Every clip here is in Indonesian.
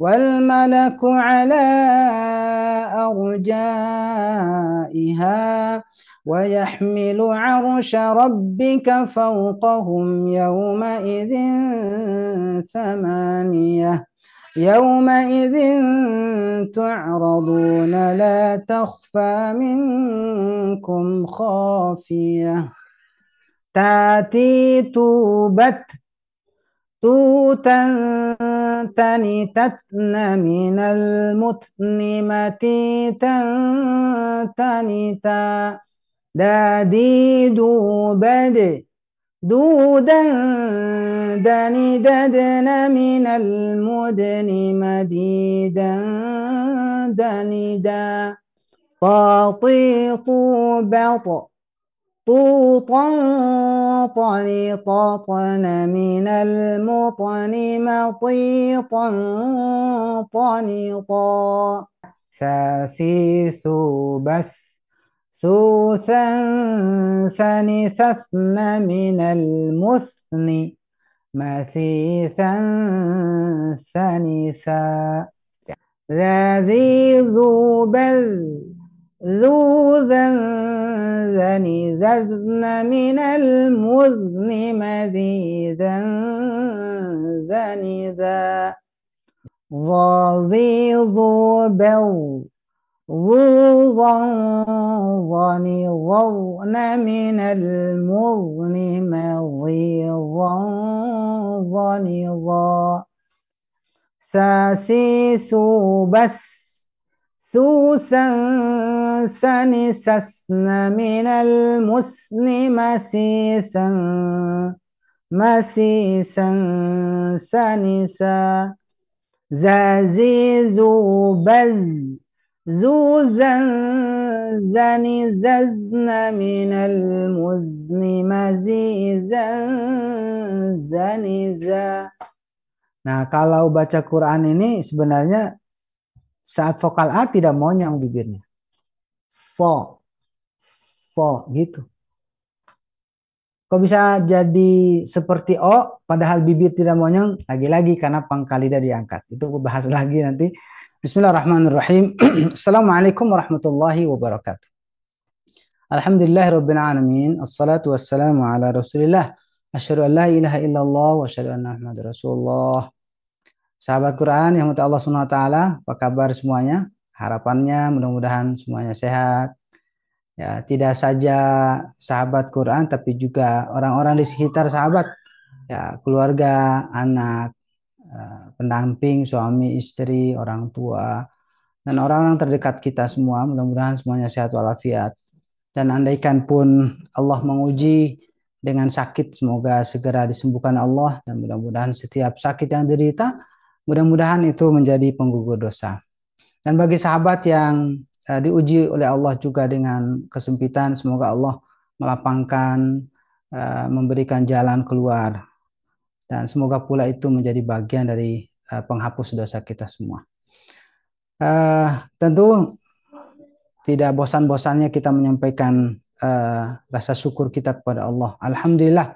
والملك على أرجائها ويحمل عرش ربك فوقهم يومئذ ثمانية يومئذ تعرضون لا تخفى منكم خافية تاتي توبت توتا تنتن من المتن متيتا تنتا دادي دوبد دودا دني ددن من المدن مديدا دندا طاطي طوبط طوطا طنطن من المطن مطيطا طنطا ثاثيث بث ثوثا ثنثثن من المثن مثيثا ثنثا ذي ذو بذ ذو ذن ذذن من المذن مذيذا ذنذا ظاظي ذو بظ ذو ظن ظن من المظن مظيظا ظنظا ساسي سوبس سوسا سنسسن من المسن مسيسا مسيسا سنسا زازيزو بز زوزا زنززن من المزن مزيزا زنزا. Nah, kalau baca Quran ini sebenarnya saat vokal A tidak monyong bibirnya. So gitu. Kok bisa jadi seperti O padahal bibir tidak monyong? Lagi-lagi karena pangkal lidah diangkat. Itu bahas lagi nanti. Bismillahirrahmanirrahim. Assalamualaikum warahmatullahi wabarakatuh. Alhamdulillahirabbil alamin. Assalatu wassalamu ala Rasulillah. Asyhadu an la ilaha illallah wa asyhadu anna Muhammadar Rasulullah. Sahabat Quran yang Allah Subhanahu wa taala, apa kabar semuanya? Harapannya mudah-mudahan semuanya sehat. Ya, tidak saja sahabat Quran tapi juga orang-orang di sekitar sahabat. Ya, keluarga, anak, pendamping, suami, istri, orang tua, dan orang-orang terdekat kita semua. Mudah-mudahan semuanya sehat walafiat. Dan andaikan pun Allah menguji dengan sakit, semoga segera disembuhkan Allah. Dan mudah-mudahan setiap sakit yang derita, mudah-mudahan itu menjadi penggugur dosa. Dan bagi sahabat yang diuji oleh Allah juga dengan kesempitan, semoga Allah melapangkan, memberikan jalan keluar. Dan semoga pula itu menjadi bagian dari penghapus dosa kita semua. Tentu tidak bosan-bosannya kita menyampaikan rasa syukur kita kepada Allah. Alhamdulillah,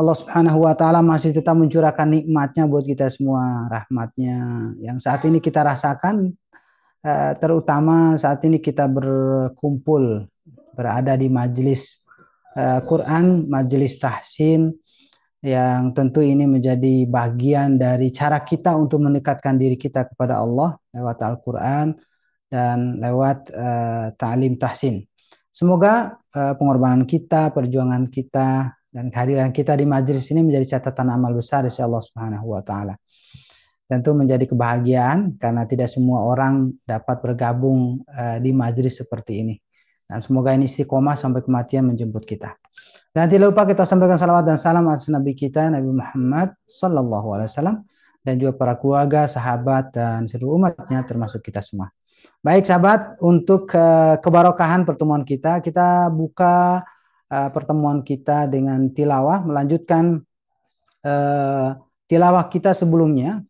Allah Subhanahu wa taala masih tetap mencurahkan nikmatnya buat kita semua, rahmatnya yang saat ini kita rasakan, terutama saat ini kita berkumpul berada di majelis Quran, majelis tahsin, yang tentu ini menjadi bagian dari cara kita untuk mendekatkan diri kita kepada Allah lewat Al-Quran dan lewat ta'lim tahsin. Semoga pengorbanan kita, perjuangan kita, dan kehadiran kita di majelis ini menjadi catatan amal besar dari Allah Subhanahu wa taala. Tentu menjadi kebahagiaan karena tidak semua orang dapat bergabung di majelis seperti ini. Dan semoga ini istiqomah sampai kematian menjemput kita. Dan tidak lupa kita sampaikan salawat dan salam atas Nabi kita, Nabi Muhammad sallallahu alaihi wasallam, dan juga para keluarga, sahabat, dan seluruh umatnya termasuk kita semua. Baik sahabat, untuk kebarokahan pertemuan kita buka pertemuan kita dengan tilawah, melanjutkan tilawah kita sebelumnya,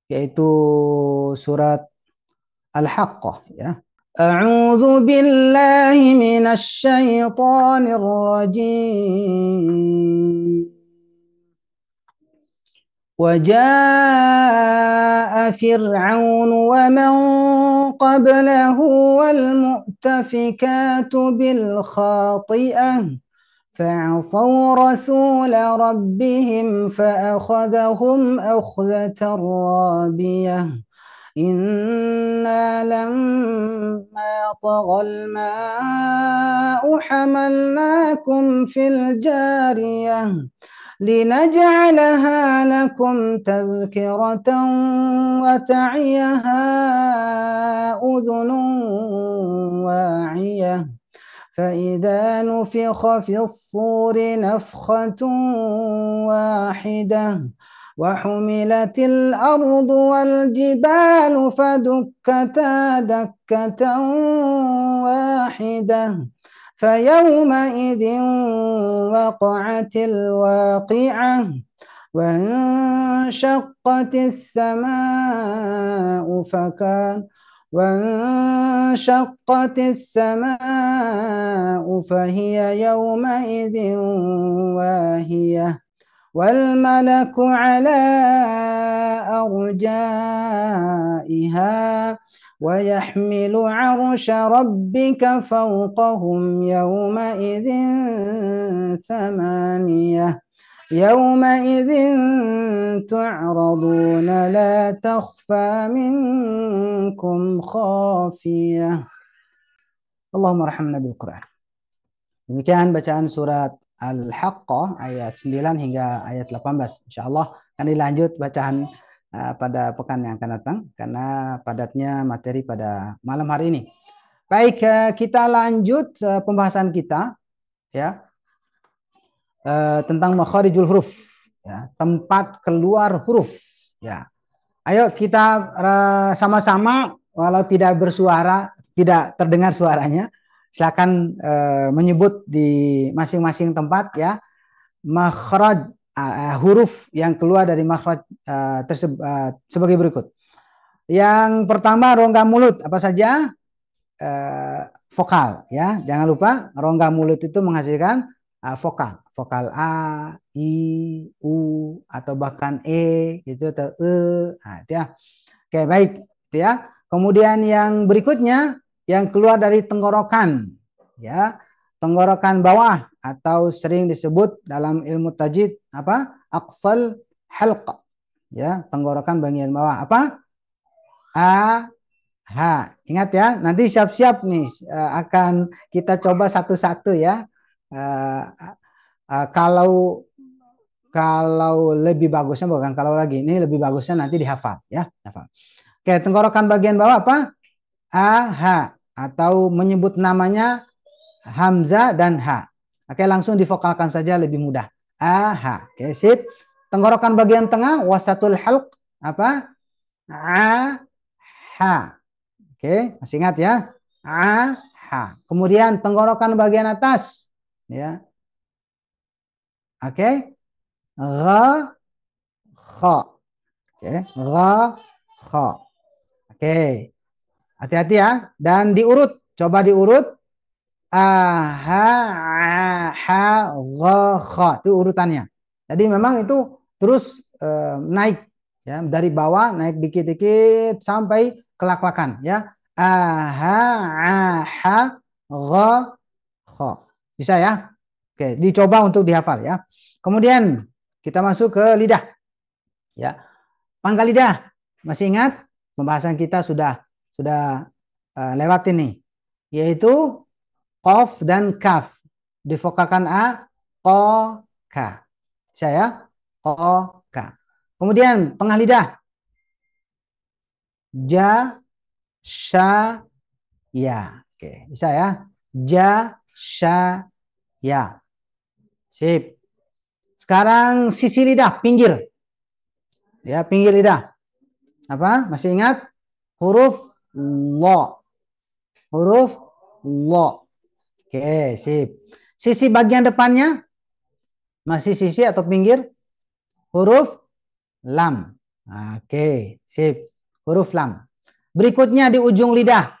yaitu surat Al-Haqqah, ya. A'udzu billahi minasy syaithanir rajim. Wa جاء فرعون ومن قبله والمؤتفكات بالخاطئة فعصوا رسول ربهم فأخذهم أخذة رابية إنا لما طغى الماء حملناكم في الجارية لنجعلها لكم تذكرة وتعيها أذن واعية فإذا نفخ في الصور نفخة واحدة وحملت الأرض والجبال فدكتا دكة واحدة فيومئذ وقعت الواقعة وانشقت السماء فهي يومئذ واهية والملك على أرجائها ويحمل عرش ربك فوقهم يومئذ ثمانية يومئذ تعرضون لا تخفى منكم خافية. Allahumma rahmna bil Quran. Demikian bacaan surat Al-Haqqah ayat 9 hingga ayat 18. Insyaallah akan dilanjut bacaan pada pekan yang akan datang karena padatnya materi pada malam hari ini. Baik, kita lanjut pembahasan kita ya tentang makharijul huruf ya, tempat keluar huruf ya. Ayo kita sama-sama walau tidak bersuara, tidak terdengar suaranya, silakan menyebut di masing-masing tempat ya makhraj huruf yang keluar dari makhraj sebagai berikut. Yang pertama rongga mulut apa saja? Vokal ya. Jangan lupa rongga mulut itu menghasilkan vokal. Vokal A, I, U atau bahkan E gitu atau E. Nah, itu ya. Oke, baik itu ya. Kemudian yang berikutnya yang keluar dari tenggorokan ya. Tenggorokan bawah atau sering disebut dalam ilmu tajwid apa? Aqsal halq. Ya, tenggorokan bagian bawah apa? A, H. Ingat ya, nanti siap-siap nih akan kita coba satu-satu ya. Kalau lebih bagusnya bukan kalau lagi ini lebih bagusnya nanti dihafal ya. Hafal. Oke, tenggorokan bagian bawah apa? A, H atau menyebut namanya Hamzah dan H. Oke, langsung divokalkan saja lebih mudah. A, H. Oke, sip. Tenggorokan bagian tengah wasatul halq apa? A, H. Oke, masih ingat ya? A, H. Kemudian tenggorokan bagian atas ya. Oke. Gha, kha. Oke, gha, kha. Oke. Hati-hati ya. Dan diurut, coba diurut. A, ha, a, ha, gha, kha. Itu urutannya. Jadi memang itu terus naik ya, dari bawah naik dikit-dikit sampai kelak-kelakan ya. A, ha, a, ha, gha, kha. Bisa ya? Oke, dicoba untuk dihafal ya. Kemudian kita masuk ke lidah. Ya. Pangkal lidah. Masih ingat? Pembahasan kita sudah lewat ini. Yaitu qaf dan kaf. Divokalkan A, qa, ka. Bisa ya? Qa, ka. Kemudian tengah lidah. Ja, sha, ya. Oke, bisa ya? Ja, sha, ya. Sip. Sekarang sisi lidah, pinggir. Ya, pinggir lidah. Apa? Masih ingat? Huruf lo. Huruf lo. Oke, sip. Sisi bagian depannya masih sisi atau pinggir? Huruf lam. Oke, sip. Huruf lam. Berikutnya di ujung lidah.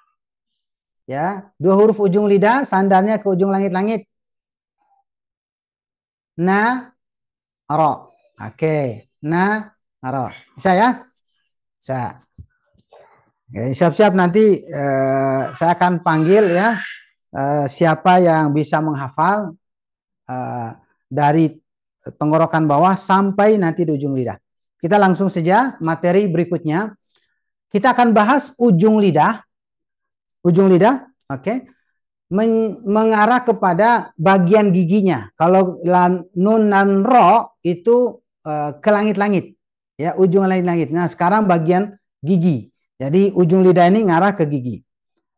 Ya, dua huruf ujung lidah, sandarnya ke ujung langit-langit. Na, ro. Oke, na, ro. Bisa ya? Bisa. Oke, siap-siap nanti saya akan panggil ya siapa yang bisa menghafal eh, dari tenggorokan bawah sampai nanti di ujung lidah. Kita langsung saja materi berikutnya. Kita akan bahas ujung lidah, oke, mengarah kepada bagian giginya. Kalau nun dan ro itu ke langit-langit, ya ujung langit-langit. Nah sekarang bagian gigi. Jadi ujung lidah ini ngarah ke gigi.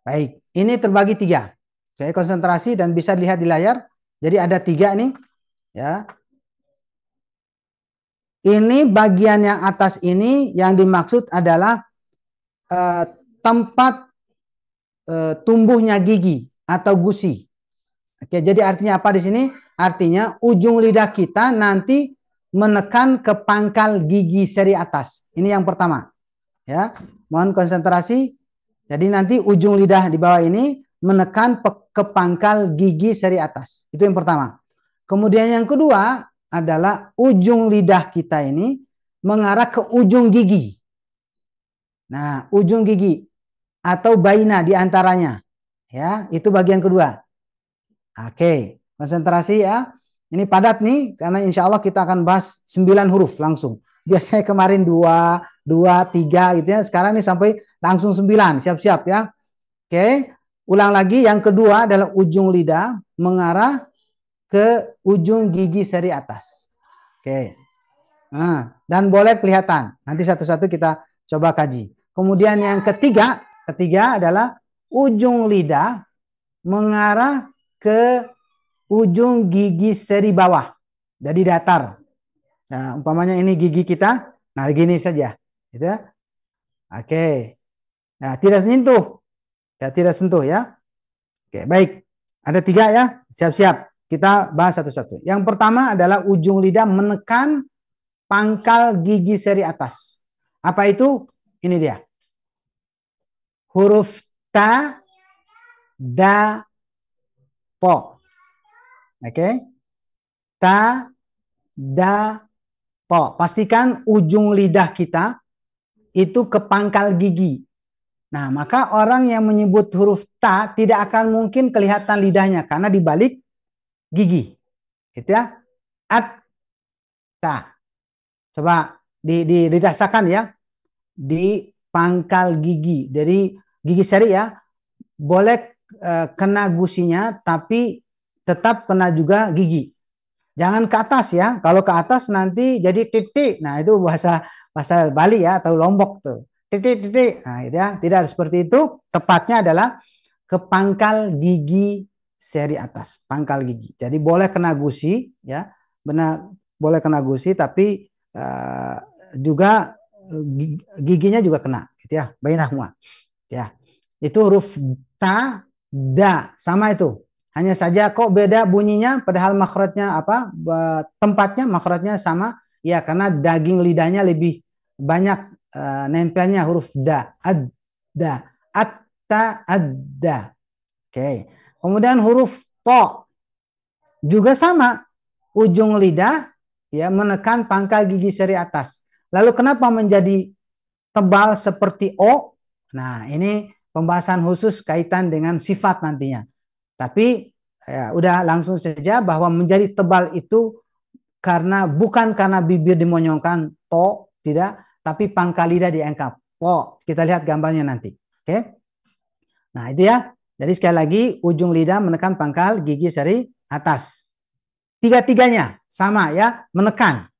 Baik, ini terbagi tiga. Saya konsentrasi dan bisa dilihat di layar. Jadi ada tiga nih, ya. Ini bagian yang atas ini yang dimaksud adalah eh, tempat tumbuhnya gigi atau gusi. Oke, jadi artinya apa di sini? Artinya ujung lidah kita nanti menekan ke pangkal gigi seri atas. Ini yang pertama. Ya, mohon konsentrasi. Jadi nanti ujung lidah di bawah ini menekan ke pangkal gigi seri atas. Itu yang pertama. Kemudian yang kedua adalah ujung lidah kita ini mengarah ke ujung gigi. Nah, ujung gigi atau baina di antaranya. Ya, itu bagian kedua. Oke, konsentrasi ya. Ini padat nih, karena insya Allah kita akan bahas 9 huruf langsung. Biasanya kemarin 2, 2, 3 gitu ya. Sekarang ini sampai langsung 9. Siap-siap ya. Oke, ulang lagi. Yang kedua adalah ujung lidah mengarah ke ujung gigi seri atas. Oke. Nah, dan boleh kelihatan. Nanti satu-satu kita coba kaji. Kemudian yang ketiga adalah ujung lidah mengarah ke ujung gigi seri bawah. Jadi datar. Nah, umpamanya ini gigi kita. Nah, gini saja. Gitu ya. Oke. Nah, tidak sentuh. Ya, tidak sentuh ya. Oke, baik. Ada tiga ya. Siap-siap. Kita bahas satu-satu. Yang pertama adalah ujung lidah menekan pangkal gigi seri atas. Apa itu? Ini dia. Huruf ta, da, po. Oke. Ta, da, po. Pastikan ujung lidah kita itu ke pangkal gigi. Nah, maka orang yang menyebut huruf ta tidak akan mungkin kelihatan lidahnya karena di balik gigi. Gitu ya. At, ta. Coba dirasakan ya. Di pangkal gigi. Dari gigi seri ya. Boleh kena gusinya tapi tetap kena juga gigi. Jangan ke atas ya. Kalau ke atas nanti jadi titik. Nah, itu bahasa bahasa Bali ya atau Lombok tuh. Titik-titik. Nah, gitu ya. Tidak seperti itu. Tepatnya adalah ke pangkal gigi seri atas, pangkal gigi. Jadi boleh kena gusi ya. Benar boleh kena gusi tapi juga giginya juga kena gitu ya. Bainahuma. Ya. Itu huruf ta, da sama itu. Hanya saja kok beda bunyinya padahal makhrajnya apa? Tempatnya makhrajnya sama. Ya karena daging lidahnya lebih banyak nempelnya huruf da, ad, da, atta, adda. Oke. Kemudian huruf to juga sama. Ujung lidah ya menekan pangkal gigi seri atas. Lalu kenapa menjadi tebal seperti o? Nah, ini pembahasan khusus kaitan dengan sifat nantinya. Tapi ya udah langsung saja bahwa menjadi tebal itu bukan karena bibir dimonyongkan to, tidak, tapi pangkal lidah diangkat. Po, kita lihat gambarnya nanti. Oke. Nah, itu ya. Jadi sekali lagi ujung lidah menekan pangkal gigi seri atas. Tiga-tiganya sama ya, menekan.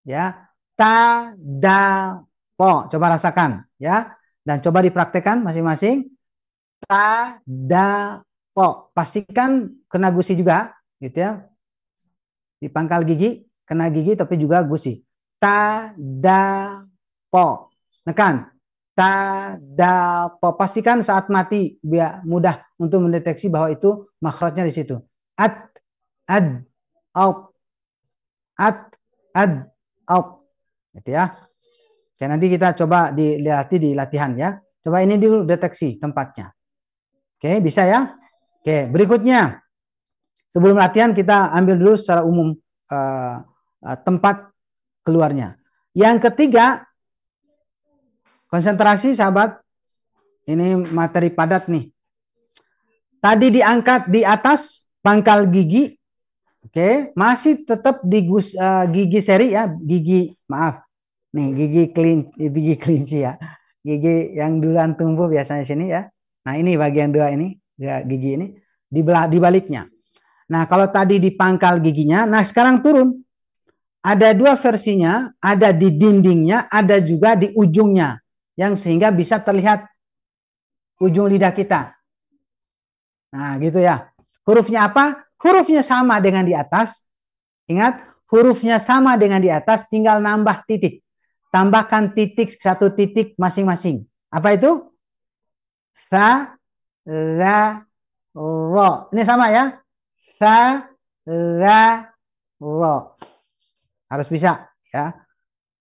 Ya. Ta, da, po. Coba rasakan ya. Dan coba dipraktekkan masing-masing. Ta, da, po. Pastikan kena gusi juga gitu ya. Di pangkal gigi, kena gigi tapi juga gusi. Ta, da, po. Nekan. Ta, da, po. Pastikan saat mati biar mudah untuk mendeteksi bahwa itu makhrajnya di situ. At, ad, out. At, ad, out. Gitu ya. Oke, nanti kita coba dilihat di latihan ya. Coba ini dulu deteksi tempatnya. Oke, bisa ya? Oke, berikutnya. Sebelum latihan kita ambil dulu secara umum tempat keluarnya. Yang ketiga, Konsentrasi sahabat. Ini materi padat nih. Tadi diangkat di atas pangkal gigi. Oke, masih tetap di gigi seri ya, gigi maaf. Nih gigi kelinci ya. Gigi yang duluan tumbuh biasanya sini ya. Nah, ini bagian dua ini, ya, gigi ini di baliknya. Nah, kalau tadi di pangkal giginya, nah sekarang turun. Ada dua versinya, ada di dindingnya, ada juga di ujungnya. Yang sehingga bisa terlihat ujung lidah kita. Nah, gitu ya. Hurufnya apa? Hurufnya sama dengan di atas. Ingat, hurufnya sama dengan di atas, tinggal nambah titik. Tambahkan titik, satu titik masing-masing. Apa itu? Sa, la, ro. Ini sama ya. Sa, la, ro. Harus bisa ya.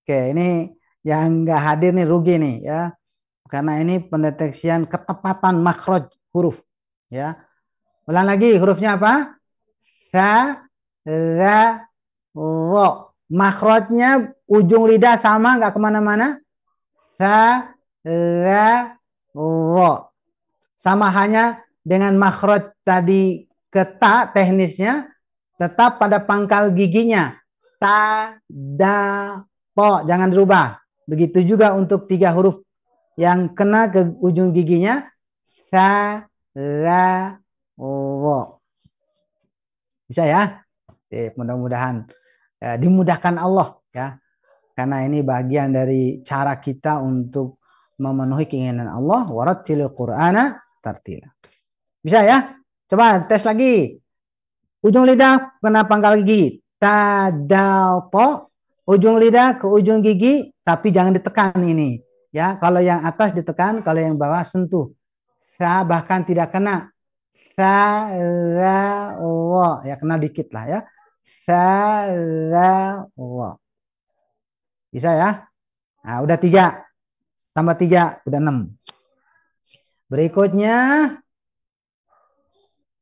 Oke, ini yang nggak hadir nih rugi nih ya. Karena ini pendeteksian ketepatan makhraj huruf ya. Ulang lagi, hurufnya apa? Sa, la, ro. Makhrajnya ujung lidah sama, nggak kemana-mana. Sa, la, ro. Sama hanya dengan makhraj tadi keta teknisnya, tetap pada pangkal giginya. Ta, da, po. Jangan dirubah. Begitu juga untuk tiga huruf yang kena ke ujung giginya. Sa, la, ro. Bisa ya? Mudah-mudahan dimudahkan Allah ya. Karena ini bagian dari cara kita untuk memenuhi keinginan Allah. Warattilil Qur'ana tartila. Bisa ya? Coba tes lagi. Ujung lidah kena pangkal gigi. Tadalto. Ujung lidah ke ujung gigi, tapi jangan ditekan ini. Ya, kalau yang atas ditekan, kalau yang bawah sentuh. Bahkan tidak kena. Sa-la-wa. Ya, kena dikit lah ya. Sa-la-wa. Bisa ya? Nah, udah 3. Tambah 3, udah 6. Berikutnya,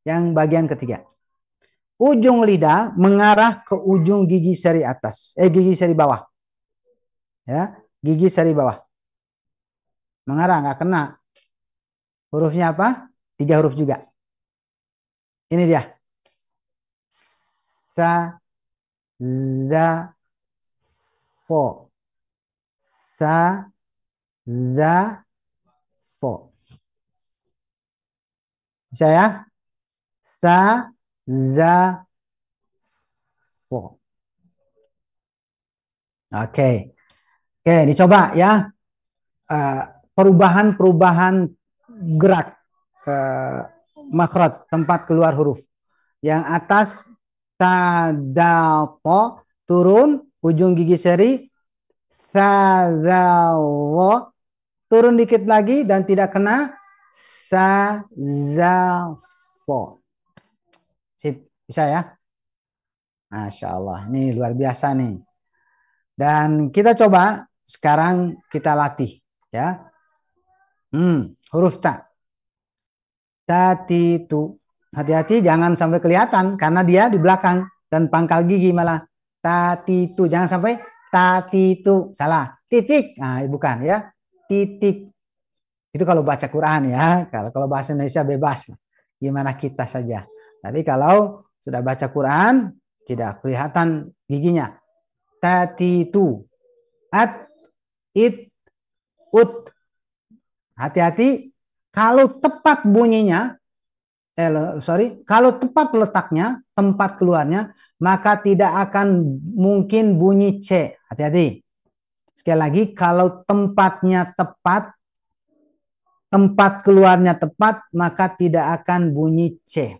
yang bagian ketiga. Ujung lidah mengarah ke ujung gigi seri atas. Gigi seri bawah. Ya, gigi seri bawah. Mengarah, nggak kena. Hurufnya apa? 3 huruf juga. Ini dia. Sa, za, fo. Sa, za, fo. Bisa ya? Sa, za, fo. Oke. Oke, dicoba ya. Perubahan-perubahan gerak makhraj, tempat keluar huruf. Yang atas tadapo, turun ujung gigi seri. Sazawo, turun dikit lagi dan tidak kena. Sazafo. Sip, bisa ya? Masya Allah, ini luar biasa nih. Dan kita coba sekarang kita latih ya. Huruf ta. Tatitu. Hati-hati jangan sampai kelihatan karena dia di belakang dan pangkal gigi malah. Tatitu, jangan sampai tatitu. Salah. Titik. Nah, bukan ya. Titik. Itu kalau baca Quran ya. Kalau bahasa Indonesia bebas. Gimana kita saja. Tapi kalau sudah baca Quran tidak kelihatan giginya. Tatitu. At, it, ut. Hati-hati kalau tepat bunyinya, kalau tepat letaknya, tempat keluarnya, maka tidak akan mungkin bunyi C. Hati-hati. Sekali lagi, kalau tempatnya tepat, tempat keluarnya tepat, maka tidak akan bunyi C.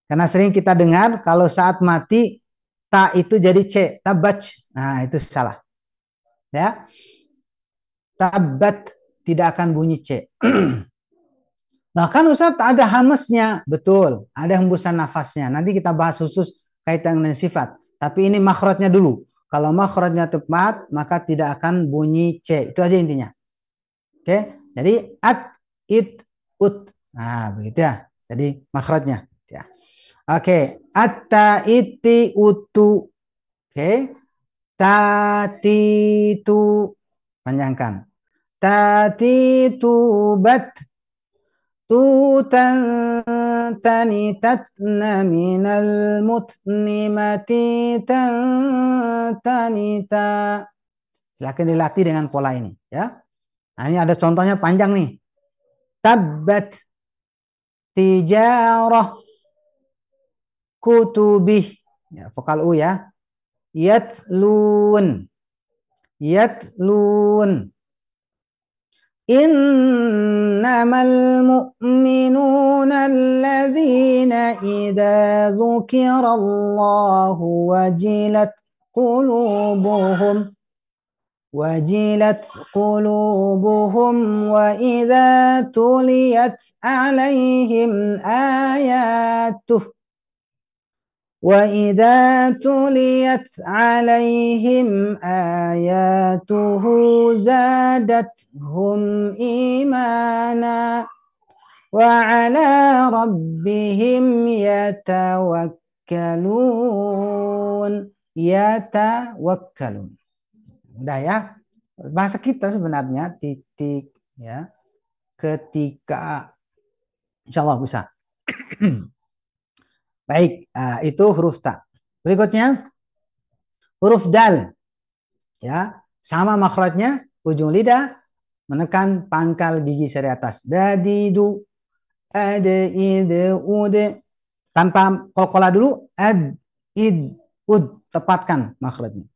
Karena sering kita dengar, kalau saat mati, ta itu jadi C, tabac. Nah, itu salah. Ya. Tabat tidak akan bunyi C. Nah, kan Ustadz ada hamesnya, betul. Ada hembusan nafasnya. Nanti kita bahas khusus kaitan dengan sifat. Tapi ini makhrajnya dulu. Kalau makhrajnya tepat, maka tidak akan bunyi C. Itu aja intinya. Oke, jadi at, it, ut. Nah, begitu ya. Jadi makhrajnya. Ya. Oke, atta, iti, utu. Oke, tati, tu. Panjangkan. Tati tubat tutan tanitatna minal mutnimati tanita. Silakan dilatih dengan pola ini ya. Nah, ini ada contohnya panjang nih. Tabbat tijarah kutubih. Ya, vokal U ya. Yatlun. Yatlun. Innamal mu'minuna alladhina idza dzukirallahu wajilat qulubuhum wa idza tuliyat alaihim ayatuh وَإِذَا تُلِيَتْ عَلَيْهِمْ آيَاتُهُ زَادَتْهُمْ إِيمَانًا وَعَلَى رَبِّهِمْ يَتَوَكَّلُونَ. Yatawakkalun. Udah ya. Bahasa kita sebenarnya titik ya. Ketika insyaallah bisa. Baik, itu huruf ta. Berikutnya huruf dal. Ya, sama makhrajnya, ujung lidah menekan pangkal gigi seri atas. Dadidu, ade, ide, ude. Tanpa kolkola dulu, id, ud. Tepatkan makhrajnya.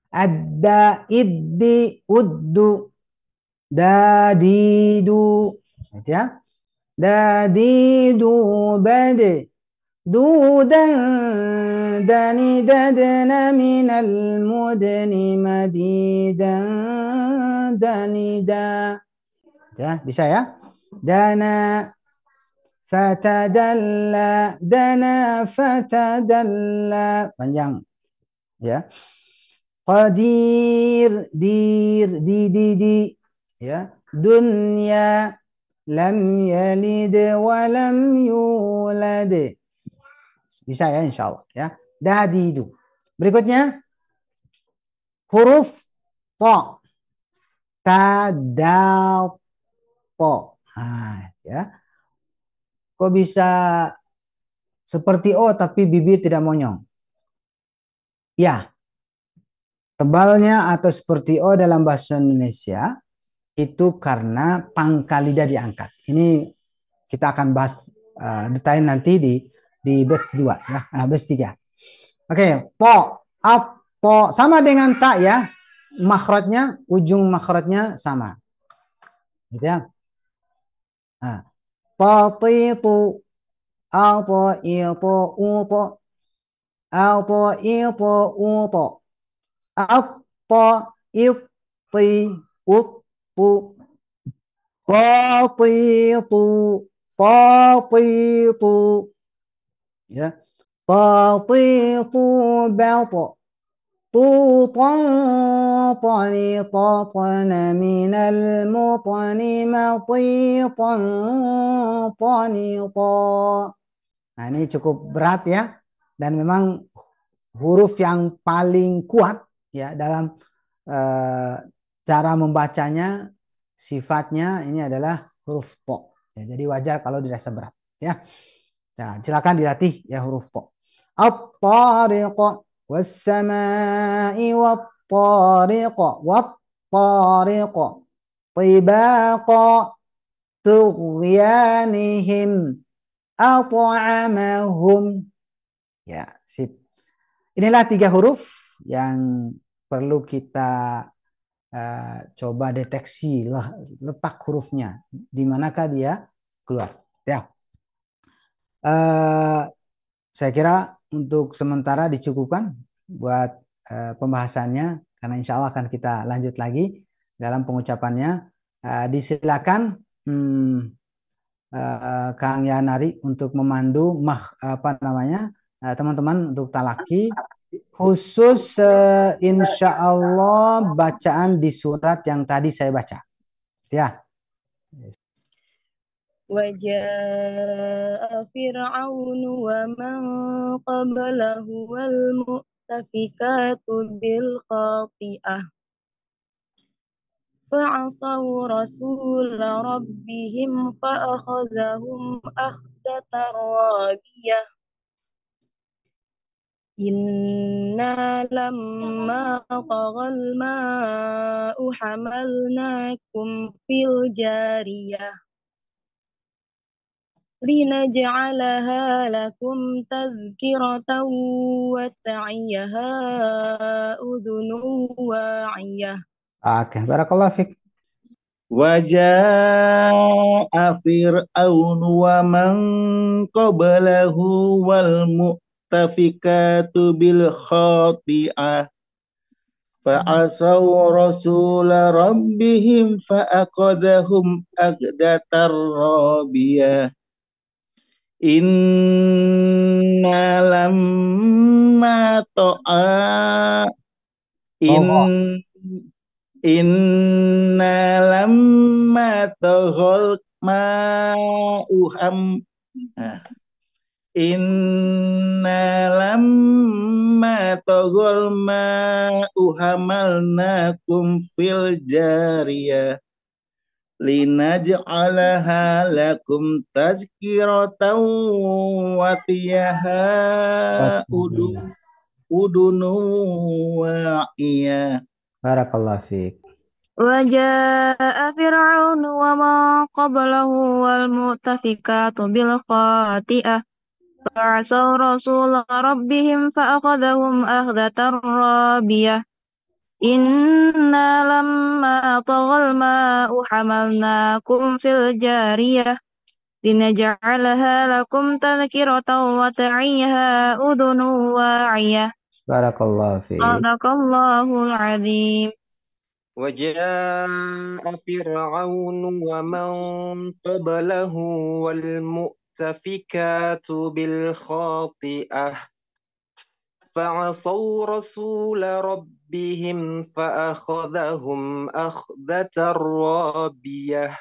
Adda, iddi, uddu, dadidu. Gitu ya. Dadidu, bade. دودا دندن من المدن مديدا دندا. Ya, bisa ya. Dana fatadalla, dana fatadalla. Panjang ya. Qadir, dir, di. Ya. Dunya lam yalid wa lam yulad. Bisa ya insya Allah ya. Dadidu. Berikutnya huruf po. Tadal po. Nah, ya. Kok bisa seperti O tapi bibir tidak monyong? Ya, tebalnya atau seperti O dalam bahasa Indonesia itu karena pangkal lidah diangkat. Ini kita akan bahas detail nanti di batch 2 ya, batch 3. Oke, po, po sama dengan tak ya. Makhrajnya, ujung makhrajnya sama. Gitu ya. Nah, tatitu, ataitu, uto, ataitu, uto, iti, uttu, tatitu, tatitu. Ya. Tatitu, bato. طوطا طريقة من المطن مطيطا طنيطا. Nah, ini cukup berat ya. Dan memang huruf yang paling kuat ya dalam cara membacanya, sifatnya ini adalah huruf to. Ya, jadi wajar kalau dirasa berat ya. Nah, silakan dilatih ya huruf to. At-tariq والسماء والطارق والطارق طباق طغيانهم أطعمهم. Ya, sip. Inilah 3 huruf yang perlu kita coba deteksi letak hurufnya, di manakah dia keluar. Ya, saya kira untuk sementara dicukupkan buat pembahasannya, karena insya Allah akan kita lanjut lagi dalam pengucapannya. Disilakan Kang Yanari untuk memandu teman-teman untuk talaki khusus insya Allah bacaan di surat yang tadi saya baca. Ya. وجاء فرعون ومن قبله والمؤتفكات بالخاطئة فعصوا رسول ربهم فأخذهم أخذة رابية إنا لما طغى الماء حملناكم في الجارية لنجعلها لكم تذكرة وتعيها أذن واعية. Oke, barakallah fik. وجاء فرعون ومن قبله والمؤتفكات بالخاطئة فعصوا رسول ربهم فأخذهم أخذة رابية إنا لما طغى إن إنا لما طغى الماء إنا لما طغى الماء حملناكم في الجارية linaj'alaha lakum tazkiratan wa tiyaha udunu wa'iyah. Barakallah fik. وجاء فرعون ومن قبله والمؤتفكات بالخاطئة فعصوا رسول ربهم فأخذهم أخذة رابية إنا لما طغى الماء حملناكم في الجارية لنجعلها لكم تذكرة وتعيها أذن واعية. Barakallah fik. صدق الله العظيم. وجاء فرعون ومن قبله والمؤتفكات بالخاطئة فعصوا رسول ربهم فأخذهم أخذة رابية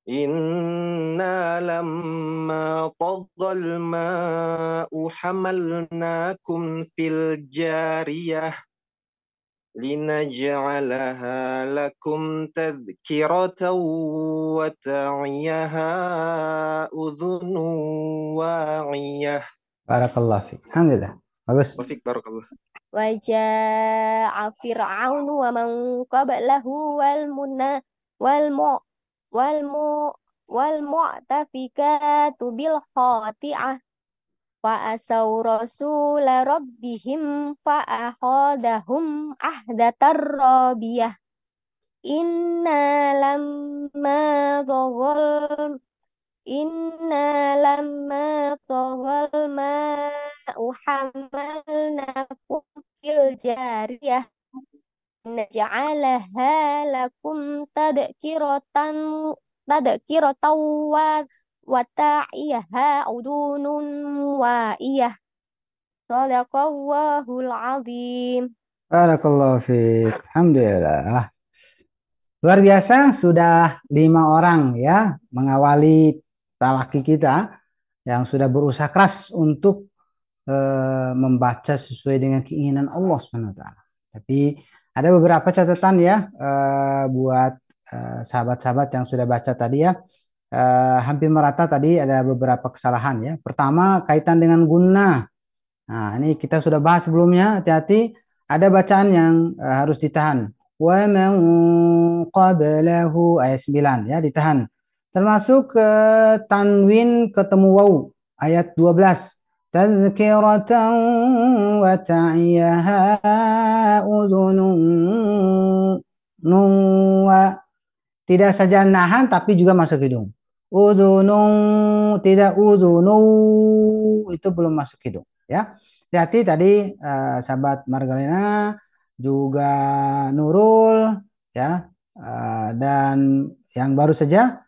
إنا لما طغى الماء حملناكم في الجارية لنجعلها لكم تذكرة وتعيها أذن واعية. Barakallah fik. Alhamdulillah. Bagus. وفيك بارك الله. وجاء فرعون ومن قبله والمؤتفكات بالخاطئة فعصوا رسول ربهم فأخذهم أخذة رابية إنا لما طغى الماء حملناكم في الجارية نجعلها لكم تذكرة وتعيها أذن واعية. صدق الله العظيم. Barakallah fik. Alhamdulillah. Luar biasa, sudah 5 orang ya mengawali talaki kita yang sudah berusaha keras untuk membaca sesuai dengan keinginan Allah SWT. Tapi ada beberapa catatan ya buat sahabat-sahabat yang sudah baca tadi ya. Hampir merata tadi ada beberapa kesalahan ya. Pertama kaitan dengan gunnah. Nah ini kita sudah bahas sebelumnya, hati-hati ada bacaan yang harus ditahan. Wa man qablahu ayat 9 ya ditahan. Termasuk tanwin ketemu waw ayat 12. Tadhkiratan wa ta'iyaha udhunun wa. Tidak saja nahan tapi juga masuk hidung. Udhunun tidak udhunu itu belum masuk hidung ya. Hati-hati tadi sahabat Margalina juga Nurul ya dan yang baru saja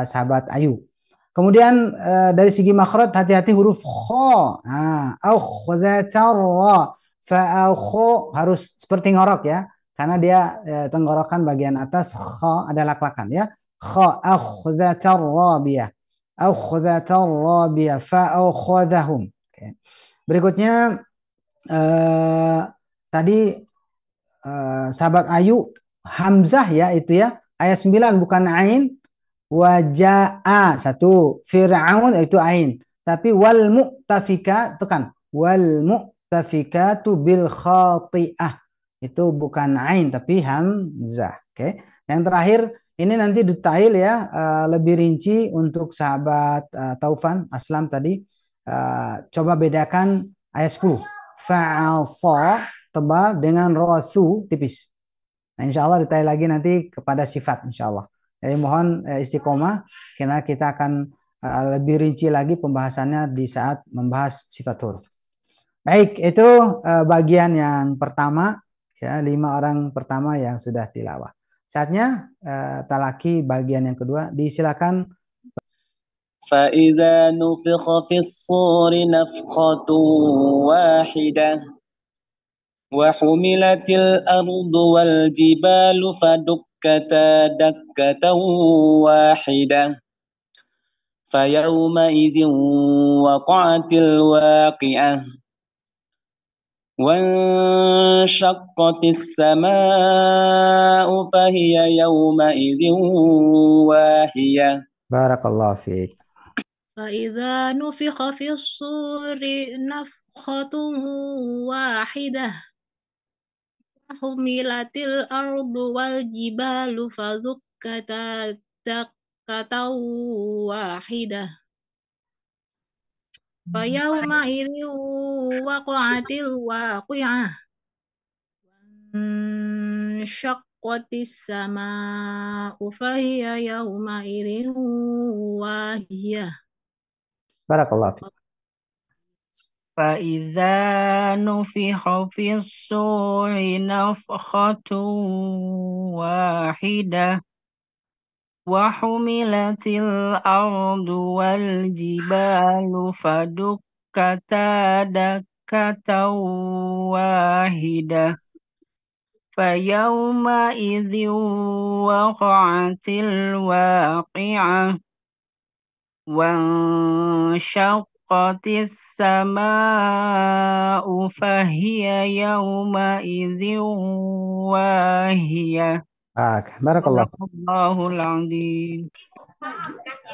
sahabat Ayu. Kemudian dari segi makhraj hati-hati huruf kha. Nah, akhzatarra fa harus seperti ngorok ya. Karena dia tenggorokan bagian atas kha ada lak-lakan ya. Kha akhzatarrabiyah. Akhzatarrabiyah fa akhadhahum. Okay. Berikutnya tadi sahabat Ayu hamzah ya itu ya. Ayat 9 bukan ain. Wajaa satu. Fir'aun itu ain. Tapi wal mu'tafika itu kan wal mu'tafikatu bil khati'ah. Itu bukan ain tapi hamzah. Oke. Yang terakhir ini nanti detail ya, lebih rinci untuk sahabat Taufan Aslam tadi. Coba bedakan ayat 10. Fa'asa tebal dengan rasu tipis. Nah, insya Allah detail lagi nanti kepada sifat insya Allah. Jadi mohon istiqomah karena kita akan lebih rinci lagi pembahasannya di saat membahas sifat huruf. Baik, itu bagian yang pertama ya, 5 orang pertama yang sudah tilawah. Saatnya talaki bagian yang kedua. Disilakan. فإذا نفخ في الصور نفخة واحدة وحملت الأرض والجبال فدكتا دكة واحدة فيومئذ وقعت الواقعة وانشقت السماء فهي يومئذ واهية. بارك الله فيك. فإذا نفخ في الصور نفخة واحدة وحملت الأرض والجبال فدكتا دكة واحدة فيومئذ وقعت الواقعة وانشقت السماء فهي يومئذ واهية. بارك الله فيك. فإذا نفخ في الصور نفخة واحدة وحملت الأرض والجبال فدكتا دكة واحدة فيومئذ وقعت الواقعة وانشقت السماء فهي يومئذ واهية. بارك الله فيك. الله العظيم.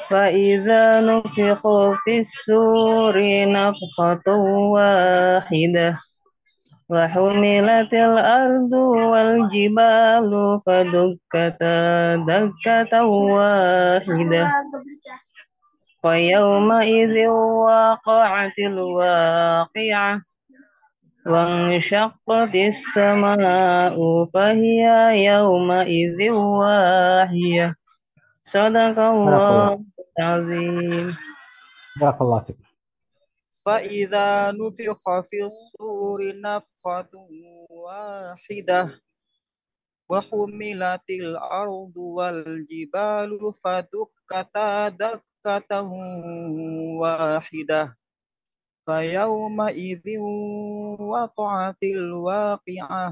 فإذا نفخ في السور نفخة واحدة وحملت الأرض والجبال فدكتا دكة واحدة ويومئذ وقعت الواقعة وانشقت السماء فهي يومئذ واهية. صدق الله العظيم. بارك الله فيك. فإذا نفخ في الصور نفخة واحدة وحملت الأرض والجبال فدكتا دكة واحدة فيومئذ وقعت الواقعة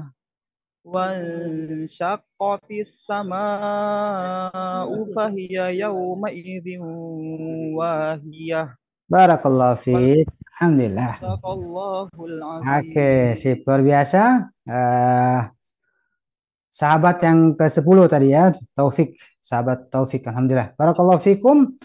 وانشقت السماء فهي يومئذ واهية. Barakallahu fiik. Alhamdulillah. Oke, sip, luar biasa. Sahabat yang ke-10 tadi ya, Taufik, sahabat Taufik. Alhamdulillah. Barakallahu fikum.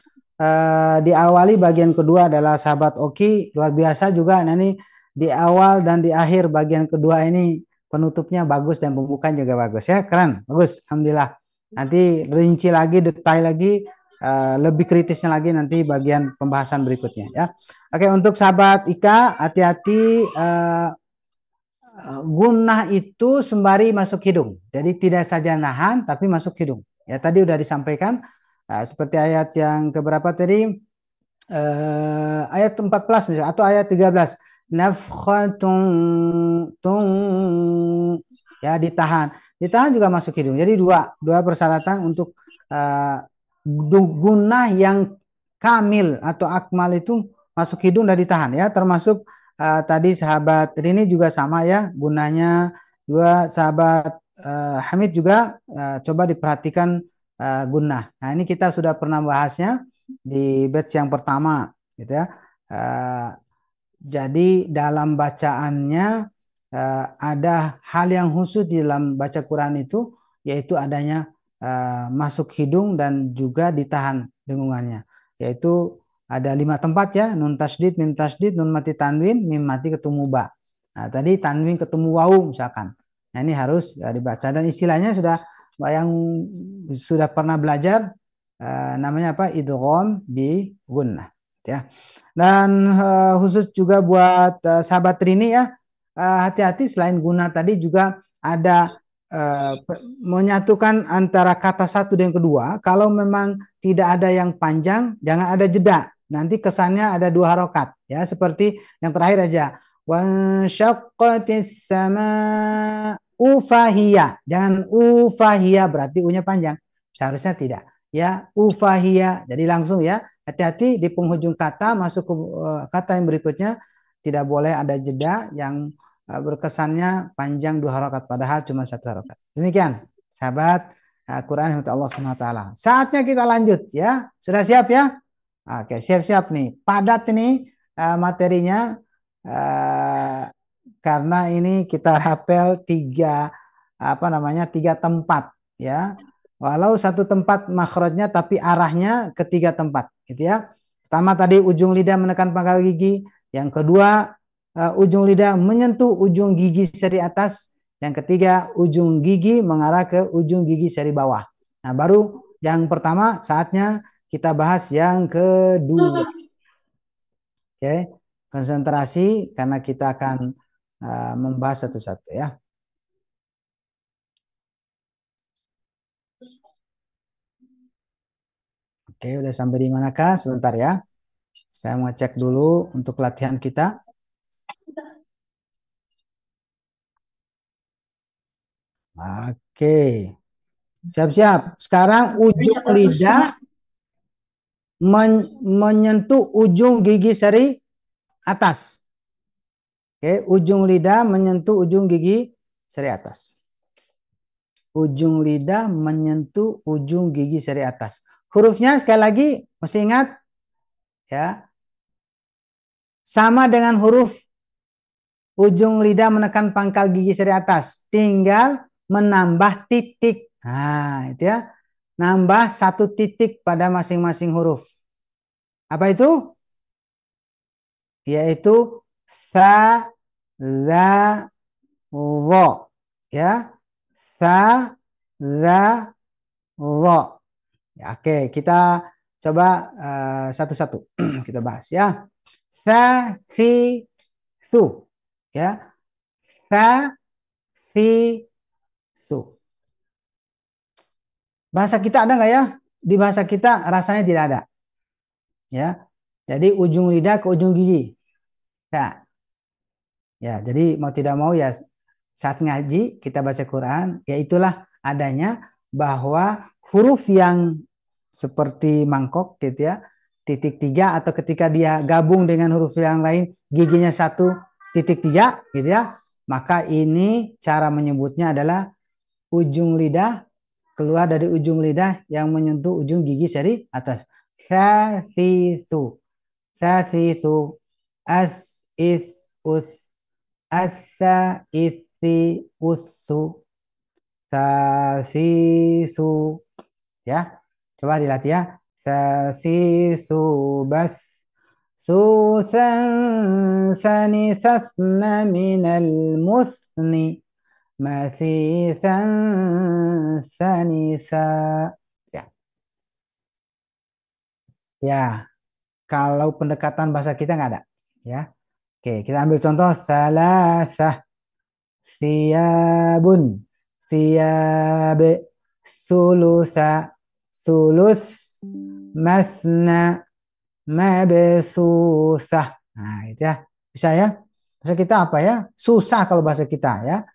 Diawali bagian kedua adalah sahabat Oki, luar biasa juga. Nah, ini di awal dan di akhir bagian kedua ini penutupnya bagus dan pembukaan juga bagus ya, keren, bagus. Alhamdulillah. Nanti rinci lagi, detail lagi. Lebih kritisnya lagi nanti bagian pembahasan berikutnya ya. Oke, untuk sahabat Ika, hati-hati, gunnah itu sembari masuk hidung. Jadi tidak saja nahan tapi masuk hidung. Ya tadi udah disampaikan seperti ayat yang keberapa tadi? Ayat 14 misalnya atau ayat 13. Nafkhatun ya ditahan. Ditahan juga masuk hidung. Jadi dua persyaratan untuk gunnah yang kamil atau akmal itu masuk hidung dan ditahan ya, termasuk tadi sahabat Rini juga sama ya gunnahnya, juga sahabat Hamid juga coba diperhatikan gunnah. Nah ini kita sudah pernah bahasnya di batch yang pertama gitu ya. Jadi dalam bacaannya ada hal yang khusus di dalam baca Quran itu yaitu adanya masuk hidung dan juga ditahan dengungannya. Yaitu ada 5 tempat ya, nun tasdid, mim tasdid, nun mati tanwin, mim mati ketemu ba. Nah, tadi tanwin ketemu wawu misalkan. Nah, ini harus dibaca dan istilahnya yang sudah pernah belajar namanya apa? Idgham bi gunnah ya. Dan khusus juga buat sahabat Rini ya, hati-hati selain guna tadi juga ada menyatukan antara kata satu dan kedua. Kalau memang tidak ada yang panjang, jangan ada jeda. Nanti kesannya ada 2 harokat ya, seperti yang terakhir aja. Wansyaqqatis sama'u fahiya. Jangan ufahiyah berarti u-nya panjang. Seharusnya tidak. Ya, ufahiyah. Jadi langsung ya, hati-hati di penghujung kata masuk ke kata yang berikutnya tidak boleh ada jeda yang berkesannya panjang 2 harokat padahal cuma 1 harokat. Demikian sahabat Quran untuk Allah SWT. Saatnya kita lanjut ya. Sudah siap ya? Oke, siap-siap nih. Padat ini materinya karena ini kita rapel 3 tempat ya. Walau 1 tempat makhrajnya tapi arahnya ke 3 tempat gitu ya. Pertama tadi ujung lidah menekan pangkal gigi, yang kedua ujung lidah menyentuh ujung gigi seri atas, yang ketiga ujung gigi mengarah ke ujung gigi seri bawah. Nah, baru yang pertama saatnya kita bahas yang kedua. Oke, konsentrasi karena kita akan membahas satu-satu ya. Oke, udah sampai di manakah? Sebentar ya. Saya mau cek dulu untuk latihan kita. Oke. Siap-siap. Sekarang ujung lidah menyentuh ujung gigi seri atas. Oke, ujung lidah menyentuh ujung gigi seri atas. Ujung lidah menyentuh ujung gigi seri atas. Hurufnya sekali lagi masih ingat? Ya. Sama dengan huruf ujung lidah menekan pangkal gigi seri atas. Tinggal menambah titik. Nah, itu ya. Nambah 1 titik pada masing-masing huruf. Apa itu? Yaitu sa, za, wo. Ya. Sa, za, wo. Ya, oke, kita coba satu-satu. Kita bahas ya. Sa, si, su. Ya. Sa, si, su. Bahasa kita ada nggak ya? Di bahasa kita rasanya tidak ada. Ya. Jadi ujung lidah ke ujung gigi. Ya. Ya, jadi mau tidak mau ya saat ngaji kita baca Quran, ya itulah adanya bahwa huruf yang seperti mangkok gitu ya, titik 3 atau ketika dia gabung dengan huruf yang lain giginya 1 titik 3 gitu ya, maka ini cara menyebutnya adalah ujung lidah keluar dari ujung lidah yang menyentuh ujung gigi seri atas. Thathithu, thathithu, as, is, us, asa, ithi, usu, thathithu. Ya, coba dilatih ya. Thathithu, bas, susan, sani, sasna, minal, musni. Mathisan sanisa. Ya. Ya. Kalau pendekatan bahasa kita nggak ada. Ya. Oke, kita ambil contoh salasah. Siyabun. Siyabe. Sulusa. Sulus. Masna. Mabsusah. Nah, itu ya. Bisa ya. Bahasa kita apa ya? Susah kalau bahasa kita ya.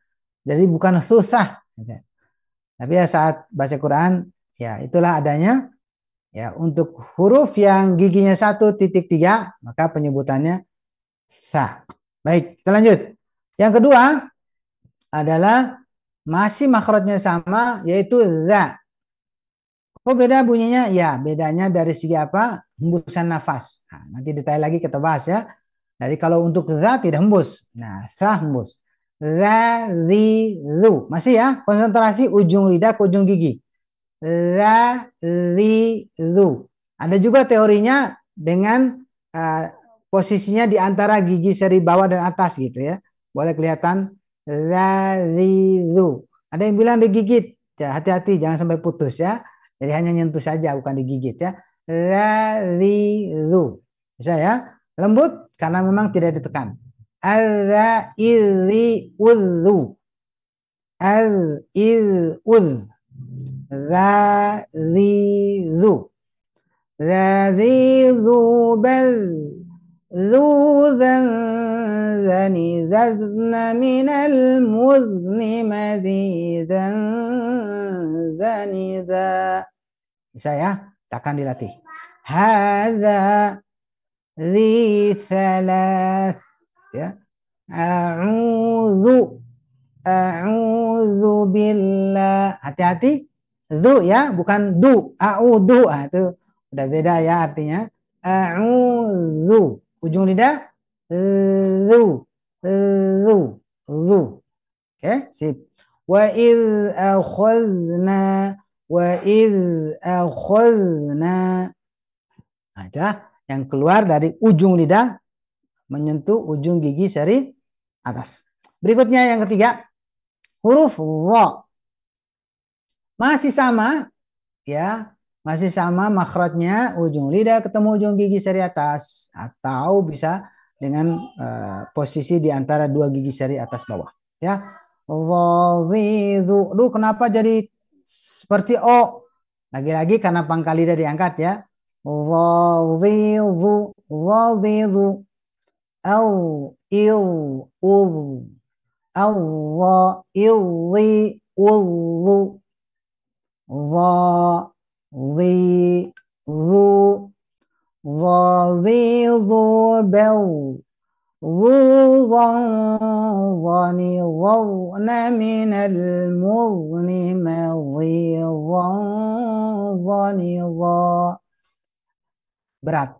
Jadi bukan susah. Tapi ya saat baca Quran, ya itulah adanya. Ya, untuk huruf yang giginya 1 titik 3, maka penyebutannya sa. Baik, kita lanjut. Yang kedua adalah masih makhrajnya sama, yaitu za. Kok beda bunyinya? Ya, bedanya dari segi apa? Hembusan nafas. Nah, nanti detail lagi kita bahas ya. Jadi kalau untuk za tidak hembus. Nah, sa hembus. za, zi, zu. Masih ya, konsentrasi ujung lidah ke ujung gigi. Za, zi, zu. Ada juga teorinya dengan posisinya di antara gigi seri bawah dan atas gitu ya. Boleh kelihatan za, zi, zu. Ada yang bilang digigit. Ya, hati-hati jangan sampai putus ya. Jadi hanya nyentuh saja bukan digigit ya. Za, zi, zu. Bisa ya? Lembut karena memang tidak ditekan. Al-za, il-zi, ul-zu. Al-il-ul. Za, zi, zu. Za, zi, zu, bel. ذو ذنذن ذذن من المذن مذيذا ذن ذا. Bisa ya, akan dilatih. Hadza ذي ثلاث ya. A'udzu billah. Hati-hati. Zu ya, bukan du. A'udzu. Itu udah beda ya artinya. A'udzu. Ujung lidah zu, zu, zu. Oke, sip. Wa iz akhadna, wa iz akhadna. Nah, itu yang keluar dari ujung lidah menyentuh ujung gigi seri atas. Berikutnya yang ketiga, huruf dha. Masih sama ya. Masih sama makhrajnya ujung lidah ketemu ujung gigi seri atas atau bisa dengan posisi di antara dua gigi seri atas bawah ya. Dhadhidhu. Duh, kenapa jadi seperti o? Lagi-lagi karena pangkal lidah diangkat ya. Dhadhidhu, dhadhidhu. Au il ul. Allah illi ullu. Dha zi, zu, zi, zu, bel, zu, zan, zani, zana, minal, muzni, mazi, zan, zani, za. Berat.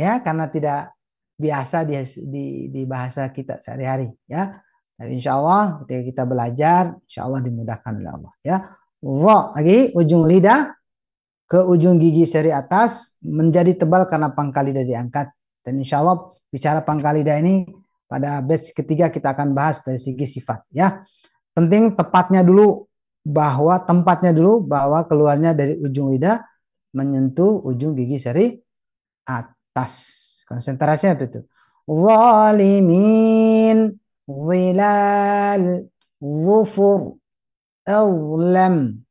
Ya, karena tidak biasa di bahasa kita sehari-hari. Ya. Dan insya Allah ketika kita belajar, insya Allah dimudahkan oleh Allah. Ya. Dha lagi ujung lidah ke ujung gigi seri atas menjadi tebal karena pangkal lidah diangkat. Dan insya Allah bicara pangkal lidah ini pada batch ketiga kita akan bahas dari segi sifat ya. Penting tempatnya dulu bahwa keluarnya dari ujung lidah menyentuh ujung gigi seri atas. Konsentrasinya itu. Zalimin, zilal, zufur. Lam,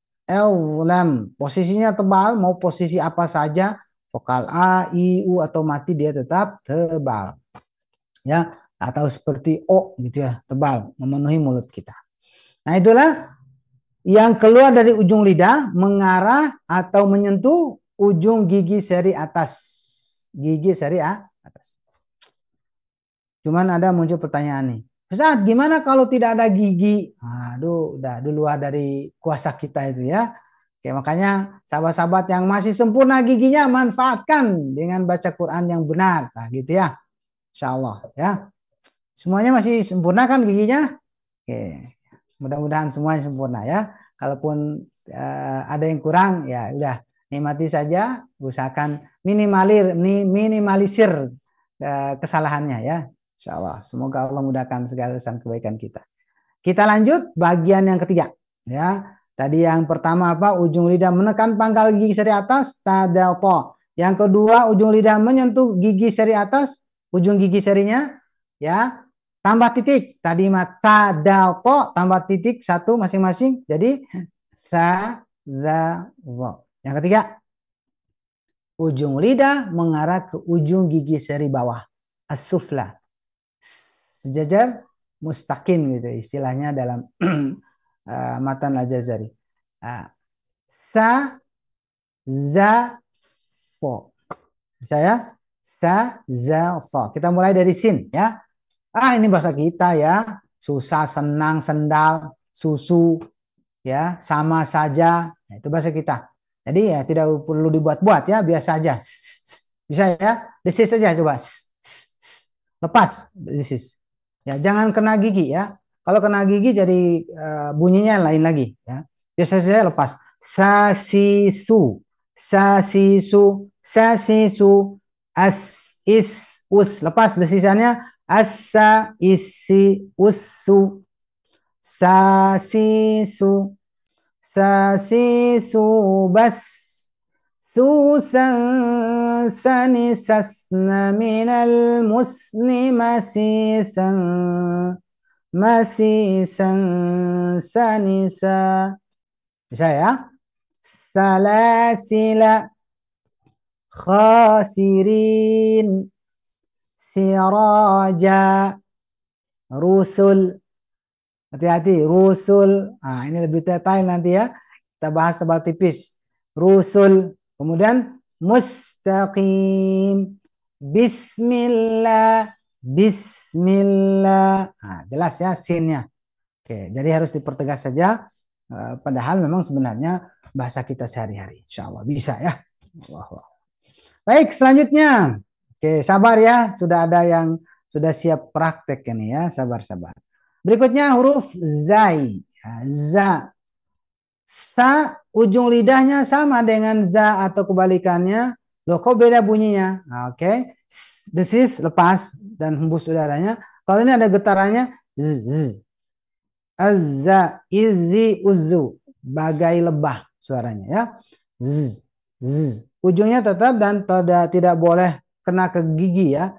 lam. Posisinya tebal, mau posisi apa saja, vokal a, i, u atau mati dia tetap tebal. Ya, atau seperti o gitu ya, tebal, memenuhi mulut kita. Nah, itulah yang keluar dari ujung lidah mengarah atau menyentuh ujung gigi seri atas. Gigi seri atas. Cuman ada muncul pertanyaan nih. Ustaz, gimana kalau tidak ada gigi? Aduh, udah di luar dari kuasa kita itu ya. Oke, makanya sahabat-sahabat yang masih sempurna giginya manfaatkan dengan baca Quran yang benar. Nah, gitu ya. Insya Allah ya. Semuanya masih sempurna kan giginya? Oke. Mudah-mudahan semuanya sempurna ya. Kalaupun ada yang kurang ya udah nikmati saja, usahakan minimalisir kesalahannya ya. Insya Allah, semoga Allah mudahkan segala urusan kebaikan kita. Kita lanjut bagian yang ketiga. Ya, tadi yang pertama apa? Ujung lidah menekan pangkal gigi seri atas, tadalto. Yang kedua, ujung lidah menyentuh gigi seri atas, ujung gigi serinya, ya. Tambah titik. Tadi mata tadalto, tambah titik satu masing-masing. Jadi sa, za, zo. Yang ketiga, ujung lidah mengarah ke ujung gigi seri bawah, as-sufla. Sejajar mustaqim gitu istilahnya dalam matan Al-Jazari. Sa, za, so. Saya sa, za, so. Kita mulai dari sin ya. Ini bahasa kita ya. Susah, senang, sendal, susu ya, sama saja. Nah, itu bahasa kita. Jadi ya tidak perlu dibuat-buat ya, biasa aja. Bisa ya? This is saja coba. Lepas this is. Ya, jangan kena gigi ya. Kalau kena gigi jadi bunyinya lain lagi ya. Biasanya saya lepas. Sasisu, sasisu, sasisu, is, us. Lepas desisannya asa, isi, usu, sasisu, sasisu, bas. Susan sanisasna minal musni masisan sanisa. Bisa ya? Salasila khasirin siraja rusul. Hati-hati, rusul. Nah, ini lebih detail nanti ya. Kita bahas tebal tipis. Rusul. Kemudian mustaqim. Bismillah. Bismillah. Nah, jelas ya sinnya. Oke, jadi harus dipertegas saja. Padahal memang sebenarnya bahasa kita sehari-hari. Insya Allah bisa ya. Allah. Baik, selanjutnya. Oke, sabar ya. Sudah ada yang sudah siap praktek ini ya. Sabar-sabar. Berikutnya huruf zai. Ya, za. Sa ujung lidahnya sama dengan za atau kebalikannya. Loh, kok beda bunyinya? Nah, oke. Desis lepas dan hembus udaranya. Kalau ini ada getarannya z. Azza, izzi, uzu. Bagai lebah suaranya ya. Z. Z. Ujungnya tetap dan tidak boleh kena ke gigi ya.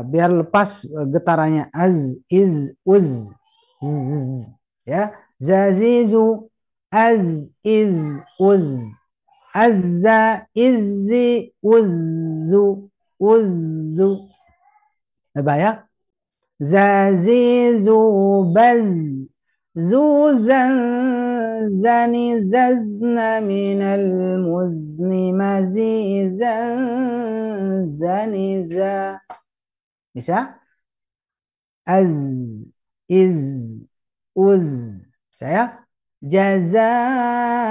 Biar lepas getarannya. Az, iz, uz. Z. Ya. Zazizu, az, iz, uz. Azza, izzi, uzu. Uzu. Apa ya? Zazizu, baz. Zuzan, zani, zazna, minal muzni, mazizan, zani, za. Bisa? Az, iz, uz. Saya jazaa,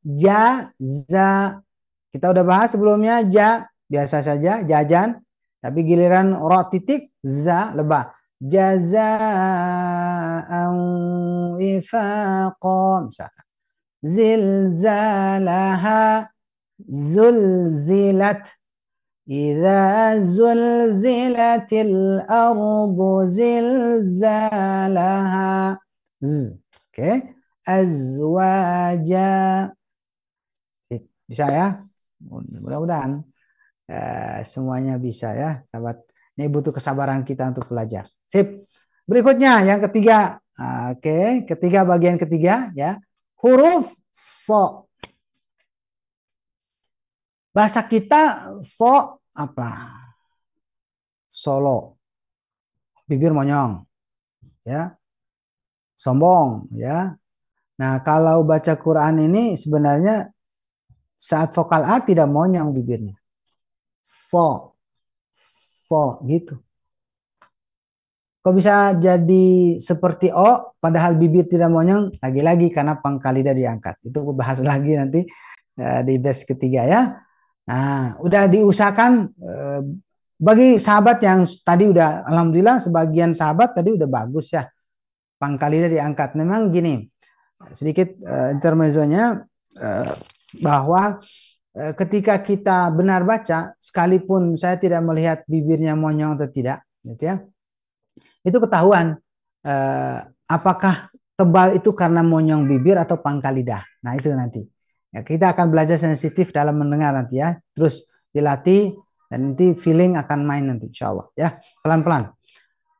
jaza. Kita udah bahas sebelumnya ja biasa saja jajan, tapi giliran ro titik za lebah. Jazaan wifaqa misalkan. Zilzalaha zulzilat. Idza zulzilatil ardu zilzalaha. Oke. Azwaja. Bisa ya? Mudah-mudahan semuanya bisa ya, sahabat. Ini butuh kesabaran kita untuk belajar. Sip. Berikutnya yang ketiga. Oke, bagian ketiga ya. Huruf so. Bahasa kita so apa? Solo. Bibir monyong. Ya. Sombong ya. Nah, kalau baca Quran ini sebenarnya saat vokal A tidak monyong bibirnya. So gitu. Kok bisa jadi seperti O padahal bibir tidak monyong? Lagi-lagi karena pangkal lidah diangkat. Itu bahas lagi nanti di batch ketiga ya. Nah, udah diusahakan bagi sahabat yang tadi udah, alhamdulillah sebagian sahabat tadi udah bagus ya. Pangkal lidah diangkat. Memang gini, sedikit intermezzonya bahwa ketika kita benar baca, sekalipun saya tidak melihat bibirnya monyong atau tidak, gitu ya, itu ketahuan apakah tebal itu karena monyong bibir atau pangkal lidah. Nah itu nanti ya, kita akan belajar sensitif dalam mendengar nanti ya, terus dilatih dan nanti feeling akan main nanti insya Allah ya, pelan-pelan.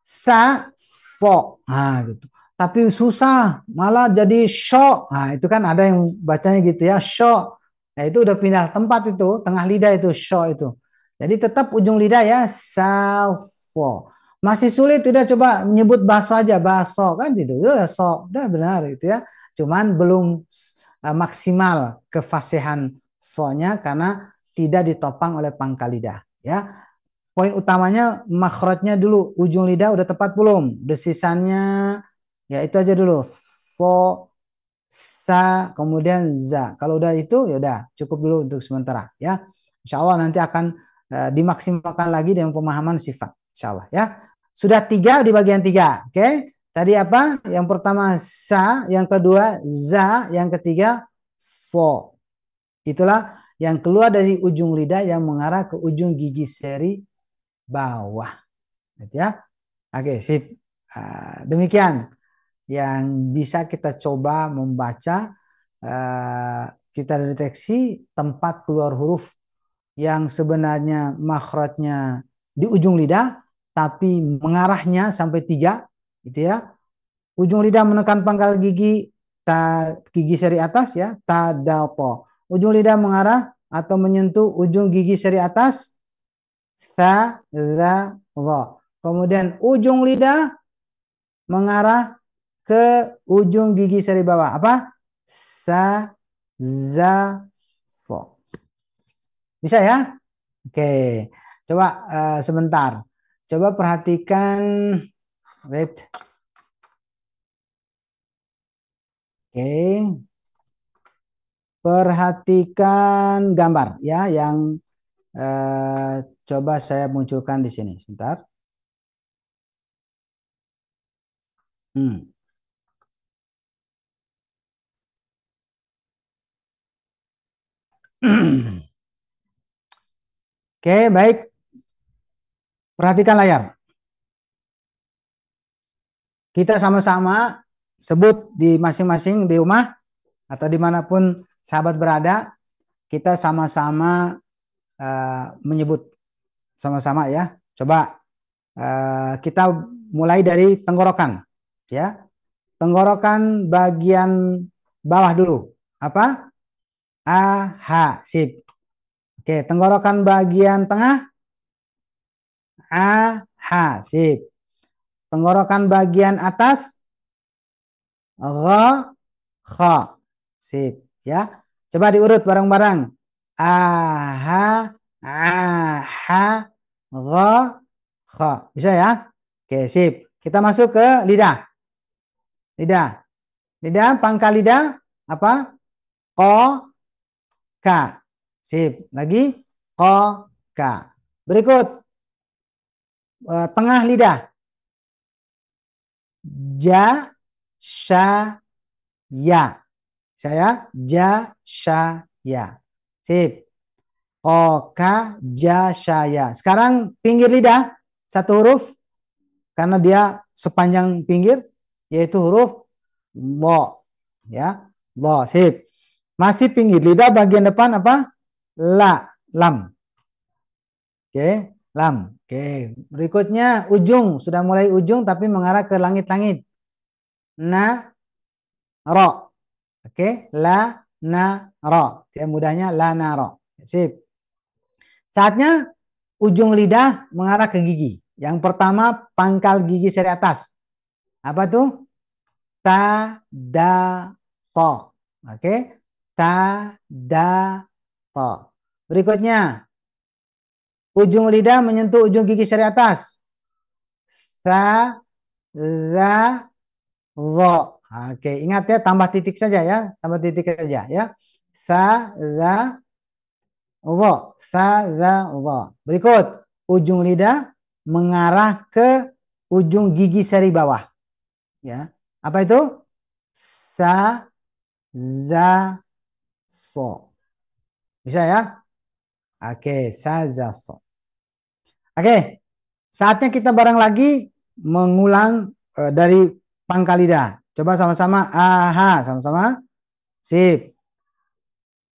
Sa, so, nah gitu. Tapi susah, malah jadi sho. Nah itu kan ada yang bacanya gitu ya, sho. Nah itu udah pindah tempat itu, tengah lidah itu, sho itu. Jadi tetap ujung lidah ya, salso. Masih sulit, udah coba menyebut baso aja, baso kan gitu. Udah so, udah benar gitu ya. Cuman belum maksimal kefasihan so-nya karena tidak ditopang oleh pangkal lidah ya. Poin utamanya makhrajnya dulu, ujung lidah udah tepat belum? Desisannya ya itu aja dulu. So, sa, kemudian za. Kalau udah itu ya udah cukup dulu untuk sementara ya. Insya Allah nanti akan dimaksimalkan lagi dengan pemahaman sifat. Insya Allah ya. Sudah 3 di bagian 3. Oke. Tadi apa? Yang pertama sa, yang kedua za, yang ketiga so. Itulah yang keluar dari ujung lidah yang mengarah ke ujung gigi seri bawah. Gitu ya. Oke, sip. Demikian yang bisa kita coba membaca, kita deteksi tempat keluar huruf yang sebenarnya makhrajnya di ujung lidah tapi mengarahnya sampai 3, gitu ya. Ujung lidah menekan pangkal gigi gigi seri atas ya, tadapo. Ujung lidah mengarah atau menyentuh ujung gigi seri atas, sa, za, dha. Kemudian ujung lidah mengarah ke ujung gigi seri bawah. Apa? Sa, za, so. Bisa ya? Oke. Coba sebentar. Coba perhatikan. Wait. Oke. Perhatikan gambar ya yang coba saya munculkan di sini. Sebentar. Oke, baik. Perhatikan layar. Kita sama-sama sebut di masing-masing di rumah atau dimanapun sahabat berada, kita sama-sama menyebut sama-sama ya. Coba kita mulai dari tenggorokan, ya. Tenggorokan bagian bawah dulu. Apa? AH, sip. Oke, tenggorokan bagian tengah. AH, sip. Tenggorokan bagian atas. Gha, kha, sip. Ya, coba diurut bareng-bareng. AH, AH, gha, kha. Bisa ya? Oke, sip. Kita masuk ke lidah. Lidah. Lidah, pangkal lidah. Apa? Ko, ka. Sip. Lagi. Ko, ka. Berikut. Tengah lidah. Ja, sha, ya. Saya ja, sha, ya. Sip. Oka, ja, sha, ya. Sekarang pinggir lidah. Satu huruf. Karena dia sepanjang pinggir. Yaitu huruf lo. Ya. Lo. Sip. Masih pinggir lidah bagian depan apa? La. Lam. Oke. Lam. Oke. Berikutnya ujung. Sudah mulai ujung tapi mengarah ke langit-langit. Na. Ro. Oke, la, na, ro. Yang mudahnya la, na, ro. Sip. Saatnya ujung lidah mengarah ke gigi. Yang pertama pangkal gigi seri atas. Apa tuh? Ta, da, to. Oke. Ta, da, to. Berikutnya. Ujung lidah menyentuh ujung gigi seri atas. Sa, za, zo. Oke, ingat ya, tambah titik saja ya. Tambah titik saja ya. Sa, za, zo. Sa, za, zo. Berikut. Ujung lidah mengarah ke ujung gigi seri bawah. Ya. Apa itu? Sa, za, so. Bisa ya? Oke, sa, za, so. Oke. Saatnya kita bareng lagi mengulang dari pangkal lidah. Coba sama-sama. Aha, sama-sama. Sip.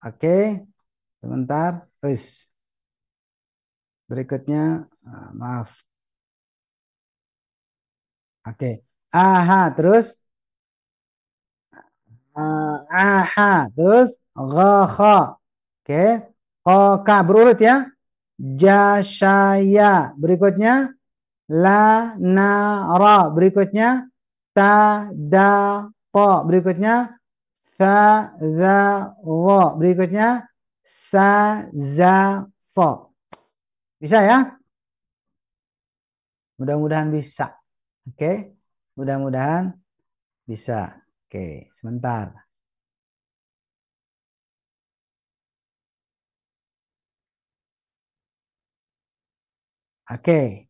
Oke. Sebentar. Terus. Berikutnya. Maaf. Oke. Aha, terus. Aha, terus. Gha. Oke. Koka, berurut ya. Jasaya. Berikutnya. La, na, ra. Berikutnya. Ta, da, to. Berikutnya. Sa, za, lo. Berikutnya. Sa, za, so. Bisa ya? Mudah-mudahan bisa. Oke. Mudah-mudahan bisa. Oke, sebentar. Oke.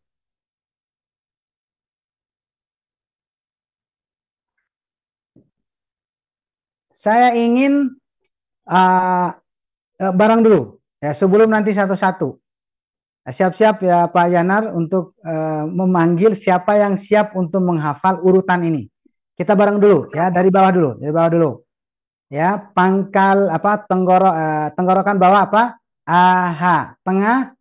Saya ingin barang dulu ya sebelum nanti satu-satu. Siap-siap ya Pak Yanar untuk memanggil siapa yang siap untuk menghafal urutan ini. Kita bareng dulu ya dari bawah dulu, Ya, pangkal apa tenggorokan bawah apa? Aha, tengah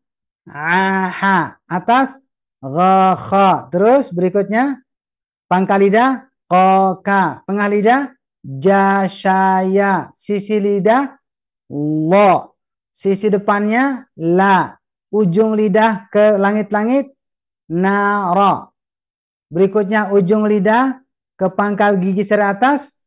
aha, atas gha. Terus berikutnya pangkal lidah qoka, tengah lidah jasaya, sisi lidah lo, sisi depannya la, ujung lidah ke langit-langit nara. Berikutnya ujung lidah ke pangkal gigi seri atas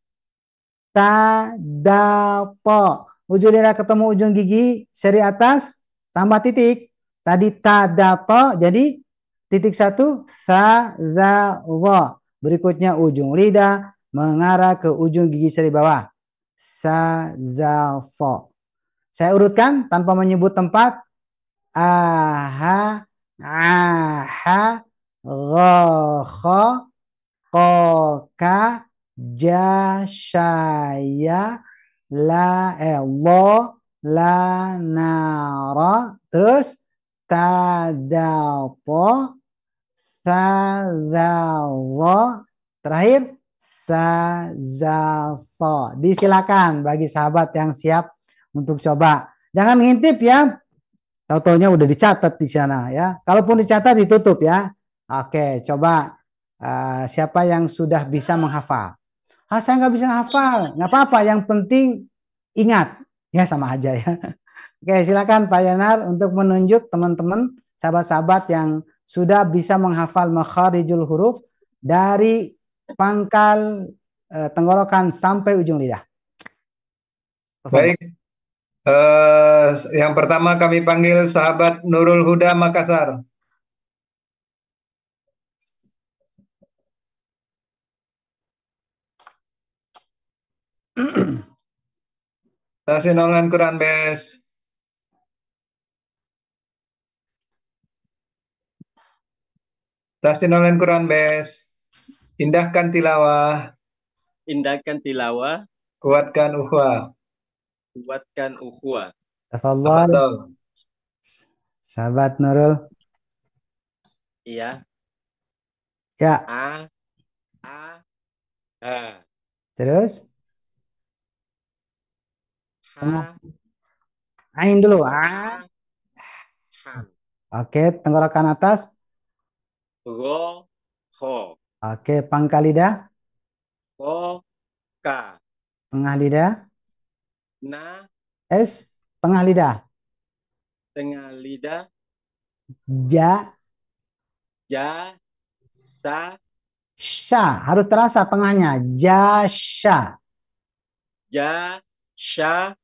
tadapo. Ujung lidah ketemu ujung gigi seri atas tambah titik. Tadi tadato jadi titik satu sa za wo. Berikutnya ujung lidah mengarah ke ujung gigi seri bawah sa za so. Saya urutkan tanpa menyebut tempat. Aha, aha, gho, qoka, jasaya, lo, la, nara. Terus tadapo, sadzawo. Terakhir sazaso. Disilakan bagi sahabat yang siap untuk coba. Jangan ngintip ya. Tahu-taunya udah dicatat di sana ya. Kalaupun dicatat ditutup ya. Oke, coba siapa yang sudah bisa menghafal? Saya nggak bisa hafal. Nggak apa-apa. Yang penting ingat. Ya sama aja ya. Oke, silakan Pak Yanar untuk menunjuk teman-teman sahabat-sahabat yang sudah bisa menghafal makharijul huruf dari pangkal tenggorokan sampai ujung lidah. Baik, yang pertama kami panggil sahabat Nurul Huda Makassar. Tasin online Quran Bes. Tasin online Quran Bes. Indahkan tilawah. Indahkan tilawah. Kuatkan ukhuwah. Kuatkan ukhuwah. Tafadhol. Sahabat Nurul. Iya. Ya. A. Terus? Ha. Ain dulu. A. Oke, tenggorokan atas. Ro. Ho. Oke, pangkal lidah. Ko. Ka. Tengah lidah. Na. S. Tengah lidah. Tengah lidah. Ja. Ja. Sa. Sya. Harus terasa tengahnya. Jasya. Ja. Sya.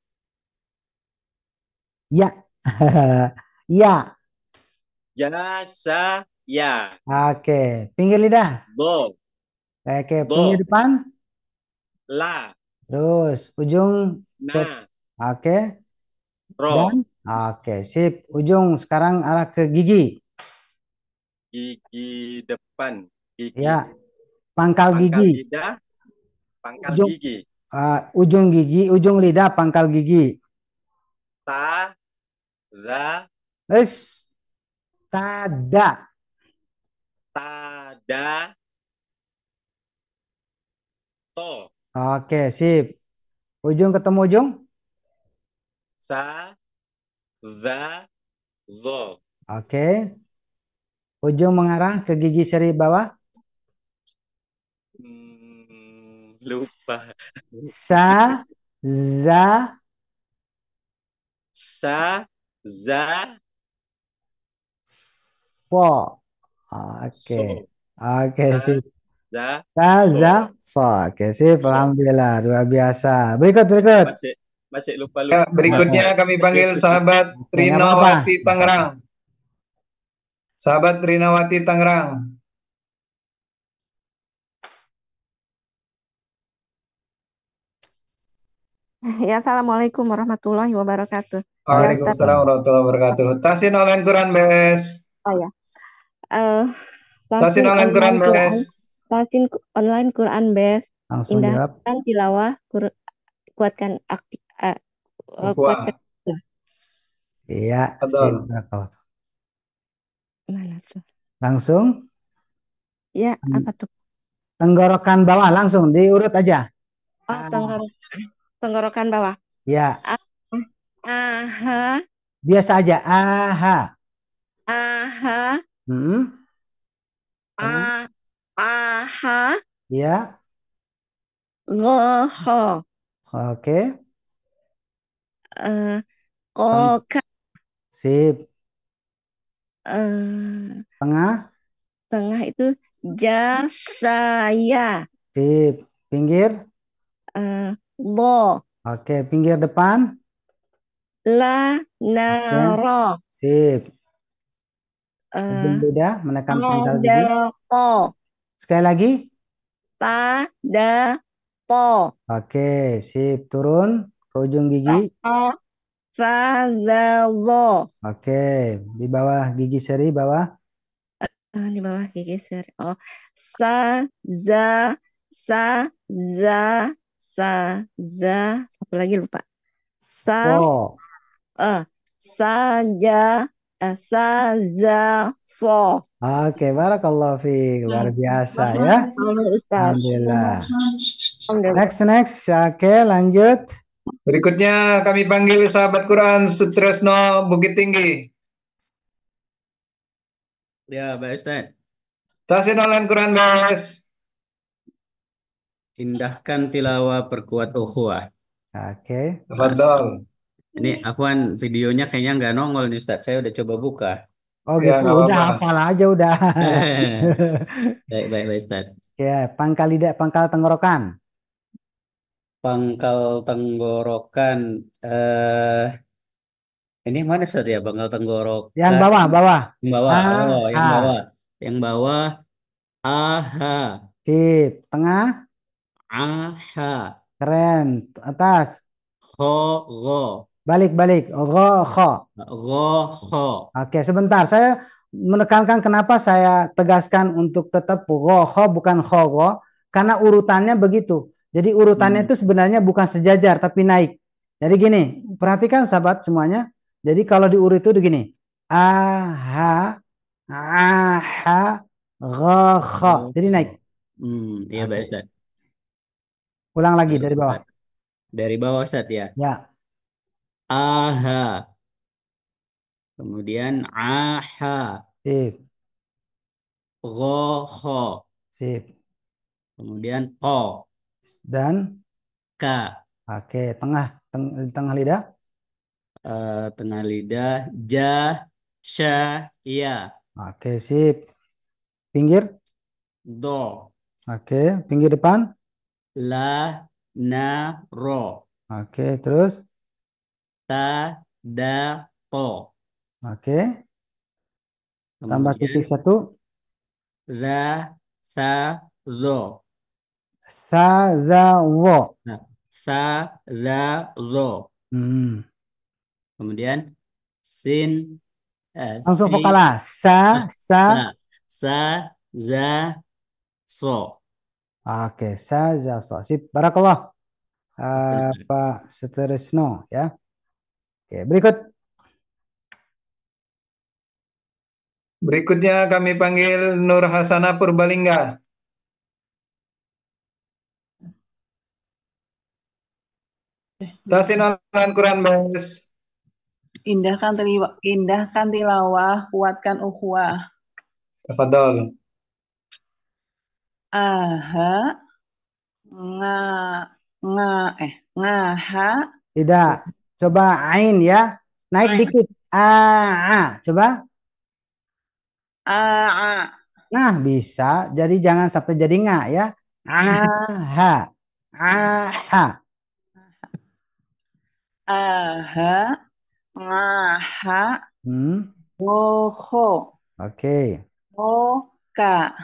Ya. Ya. Jasa. Ya. Oke, pinggir lidah. Bo. Oke, pinggir depan. La. Terus ujung. Na. Oke. Ro. Dan oke, sip. Ujung sekarang arah ke gigi. Gigi depan. Gigi. Ya. Pangkal gigi. Lidah. Pangkal Ujung, gigi. Ujung gigi, ujung lidah, pangkal gigi. Ta. Za. Tada. Tada. To. Oke, sip. Ujung ketemu ujung. Sa. Za. Zo. Oke. Ujung mengarah ke gigi seri bawah. Lupa. Sa. Za. Sa. Za. So. Oke. Oke, sip. Za. Za. So. Oke, sip. Alhamdulillah. Luar biasa. Berikut. Masih lupa. Ya, berikutnya kami panggil sahabat Rinawati Tangerang. Sahabat Rinawati Tangerang. Ya, assalamualaikum warahmatullahi wabarakatuh. Waalaikumsalam warahmatullahi wabarakatuh. Tasin online Quran Bes. Oh ya. Tasin online Quran Bes. Tasin online Quran Bes. Langsung jawab. Indahkan tilawah kuatkan Ukhuwah. kuatkan. Iya, sip. Tafadhol. Barakallah. Mana tuh? Langsung Ya, apa tuh? tenggorokan bawah langsung diurut aja. Oh, tenggorokan bawah. Ya, Ah, aha, biasa aja. Aha. aha, Tengah. aha, Ya, roho, oke. Teng- koka, Sip. eh, Tengah. tengah itu jasaya, Sip. Pinggir. lo, Oke, pinggir depan. la, Oke. naro, Sip. Ujung eh, lidah menekan pangkal gigi. tadapo, Sekali lagi. tadapo, Oke, sip. Turun ke ujung gigi. fadazo, Oke, di bawah gigi seri bawah. di bawah gigi seri. Oh, sa, za, sa, za, sa, za, apa lagi lupa. Sa, So. saja, saza, so. Oke, barakallahu fiik. Luar biasa ya. Ustaz. Alhamdulillah. Alhamdulillah. Next. Oke, lanjut. Berikutnya kami panggil sahabat Quran Sutresno Bukit Tinggi. Ya, Pak Ustaz. Tahsin online Quran, Bes. Indahkan tilawah, perkuat ukhuwah. Oke. Tafadhol. Ini Afwan, videonya kayaknya nggak nongol nih Ustaz. Saya udah coba buka. Oh Ya, gitu, nggak udah apa-apa. hafal aja udah. Baik, Ustaz. Ya, pangkal lidah, pangkal tenggorokan. Pangkal tenggorokan. Ini yang mana Ustaz ya? Pangkal Yang tenggorokan. bawah, bawah. Yang bawah. Oh, yang Ha. bawah. Yang bawah. Aha. Sip. Tengah. Aha. Keren. Atas. Ho. Go. Balik. Gho, kho. Go. Ho. Oke, sebentar. Saya menekankan kenapa saya tegaskan untuk tetap gho, kho, bukan kho, gho. Karena urutannya begitu. Jadi urutannya itu sebenarnya bukan sejajar, tapi naik. Jadi gini, perhatikan sahabat semuanya. Jadi kalau diurut itu begini. Aha, aha, gho, kho. Jadi naik. Iya, Pak Oke. Ustaz. Ulang lagi Siap, dari bawah. Ustaz. Dari bawah Ustaz ya. Ya. Aha. Kemudian aha. Sip. Gho. Kho. Sip. Kemudian ko. Dan Ka. oke, tengah lidah. Tengah lidah. Ja. Sha. Ya. Oke, sip. Pinggir. Do. Oke, pinggir depan. La. Na. Ro. Oke, terus. Ta. Da. To. Oke, tambah titik Kemudian satu. za. Sa. Zo. Sa, za, wo. Nah, sa. Za. Zo. Kemudian sin. Langsung Si. vokal A. Sa, Sa. sa. Sa. Za. So. Oke, sa, za, so. Sip, barakallah. Pak Sutresno ya. Oke, berikut. Berikutnya kami panggil Nur Hasanah Purbalingga. Tahsin online Quran, Bes. Indahkan tilawah, kuatkan ukhuwah. Tafadhol. Aha, ngaha. Tidak. Coba ain ya. Naik dikit. Coba. Nah, bisa. Jadi jangan sampai jadi nga ya. Aha. Aha. Aha, ngaha. Roho. Oke. Roka.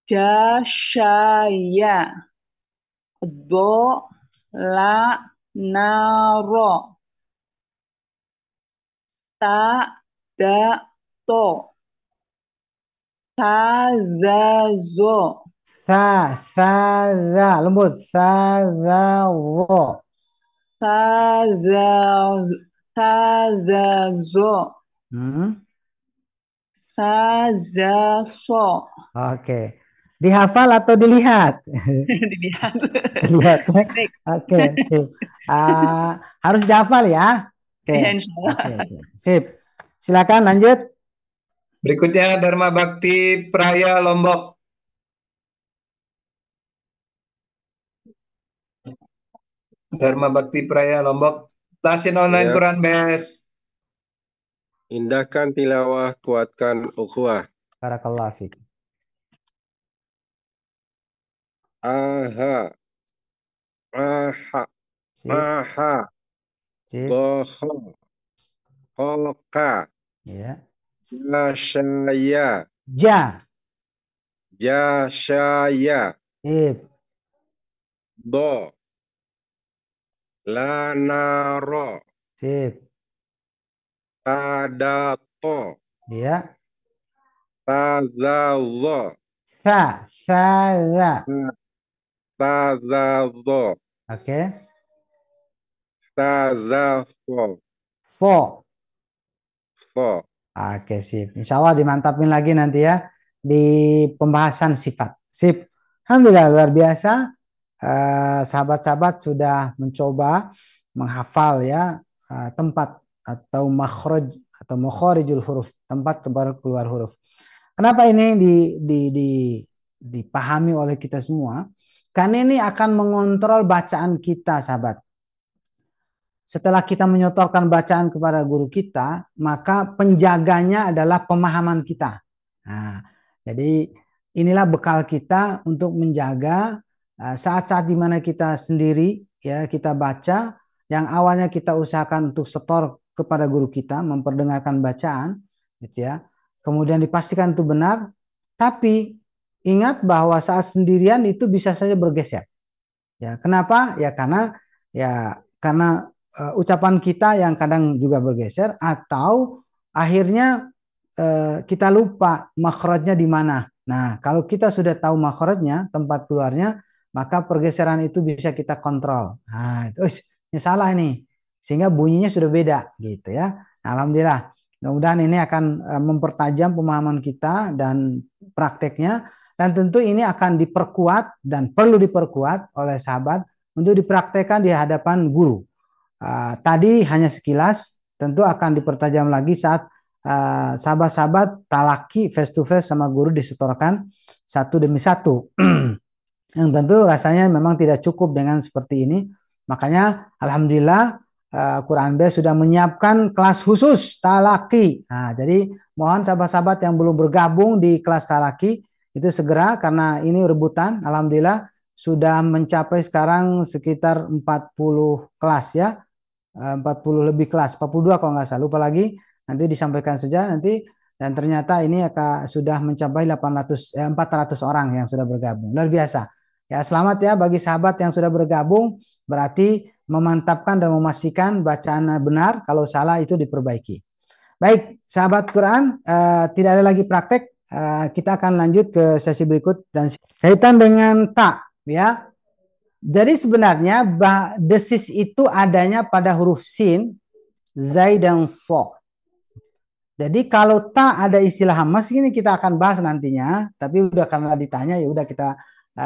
Jasaya. Do. La. Naro. Ta. Da. To. Tazazo. Za, lembut. Za, zo. Sazazo. Sazaso. Oke. Dihafal atau dilihat? Dilihat. Dilihat. Oke. Sip. Harus dihafal ya. Oke. Ya, insya Allah. Oke. Sip. Silakan lanjut. Berikutnya Dharma Bakti Praya Lombok. Dharma Bakti Praya Lombok. Tasin online Ya. Quran Bes. Indahkan tilawah, kuatkan ukhuwah. Barakallahu fiik. Aha. Aha. Sip. Aha. Sip. Boho. Hoka. Ya. Jashaya. Ja. Jashaya. Sip. Do. Lanaro. Sip. Tadato. Ya. Tazazo. Sa. Tazazo. Oke. Tazafo. Fo. Fo. Oke, sip. Insya Allah dimantapin lagi nanti ya di pembahasan sifat. Sip. Alhamdulillah luar biasa. Sahabat-sahabat sudah mencoba menghafal ya tempat atau makhraj atau makharijul huruf, tempat keluar huruf. Kenapa ini dipahami oleh kita semua? Karena ini akan mengontrol bacaan kita, sahabat. Setelah kita menyotorkan bacaan kepada guru kita, maka penjaganya adalah pemahaman kita. Nah, jadi inilah bekal kita untuk menjaga saat-saat di mana kita sendiri ya kita baca, yang awalnya kita usahakan untuk setor kepada guru kita, memperdengarkan bacaan, gitu ya. Kemudian dipastikan itu benar, tapi ingat bahwa saat sendirian itu bisa saja bergeser. Ya, kenapa? Ya karena ucapan kita yang kadang juga bergeser, atau akhirnya kita lupa makhrajnya di mana. Nah, kalau kita sudah tahu makhrajnya, tempat keluarnya, maka pergeseran itu bisa kita kontrol. Nah, itu ini salah ini, sehingga bunyinya sudah beda gitu ya. Nah, alhamdulillah, mudah-mudahan ini akan mempertajam pemahaman kita dan prakteknya, dan tentu ini akan diperkuat dan perlu diperkuat oleh sahabat untuk dipraktekkan di hadapan guru. Tadi hanya sekilas, tentu akan dipertajam lagi saat sahabat-sahabat talaki face to face sama guru disetorkan satu demi satu. Yang tentu rasanya memang tidak cukup dengan seperti ini. Makanya alhamdulillah Quran Base sudah menyiapkan kelas khusus talaki. Nah, jadi mohon sahabat-sahabat yang belum bergabung di kelas talaki itu segera, karena ini rebutan. Alhamdulillah sudah mencapai sekarang sekitar 40 kelas ya. 40 lebih kelas, 42 kalau nggak salah, lupa lagi, nanti disampaikan saja nanti. Dan ternyata ini sudah mencapai 400 orang yang sudah bergabung, luar biasa ya. Selamat ya bagi sahabat yang sudah bergabung, berarti memantapkan dan memastikan bacaan benar, kalau salah itu diperbaiki. Baik sahabat Quran, tidak ada lagi praktek, kita akan lanjut ke sesi berikut dan kaitan dengan ta ya. Jadi sebenarnya desis itu adanya pada huruf sin, zai, dan so. Jadi kalau ta ada istilah hamas, ini kita akan bahas nantinya. Tapi udah karena ditanya ya udah kita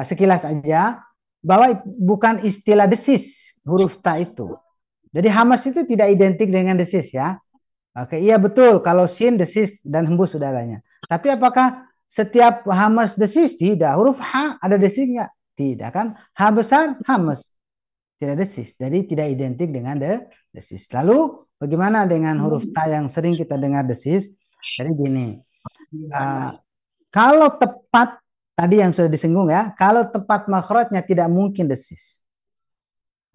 sekilas aja bahwa bukan istilah desis huruf ta itu. Jadi hamas itu tidak identik dengan desis ya. Oke, iya betul kalau sin desis dan hembus udaranya. Tapi apakah setiap hamas desis? Tidak. Huruf ha ada desis nggak? Tidak kan? Ha besar, hamas. Tidak desis. Jadi tidak identik dengan desis. Lalu bagaimana dengan huruf ta yang sering kita dengar desis? Jadi gini. Kalau tepat, tadi yang sudah disinggung ya, kalau tepat makhrajnya tidak mungkin desis.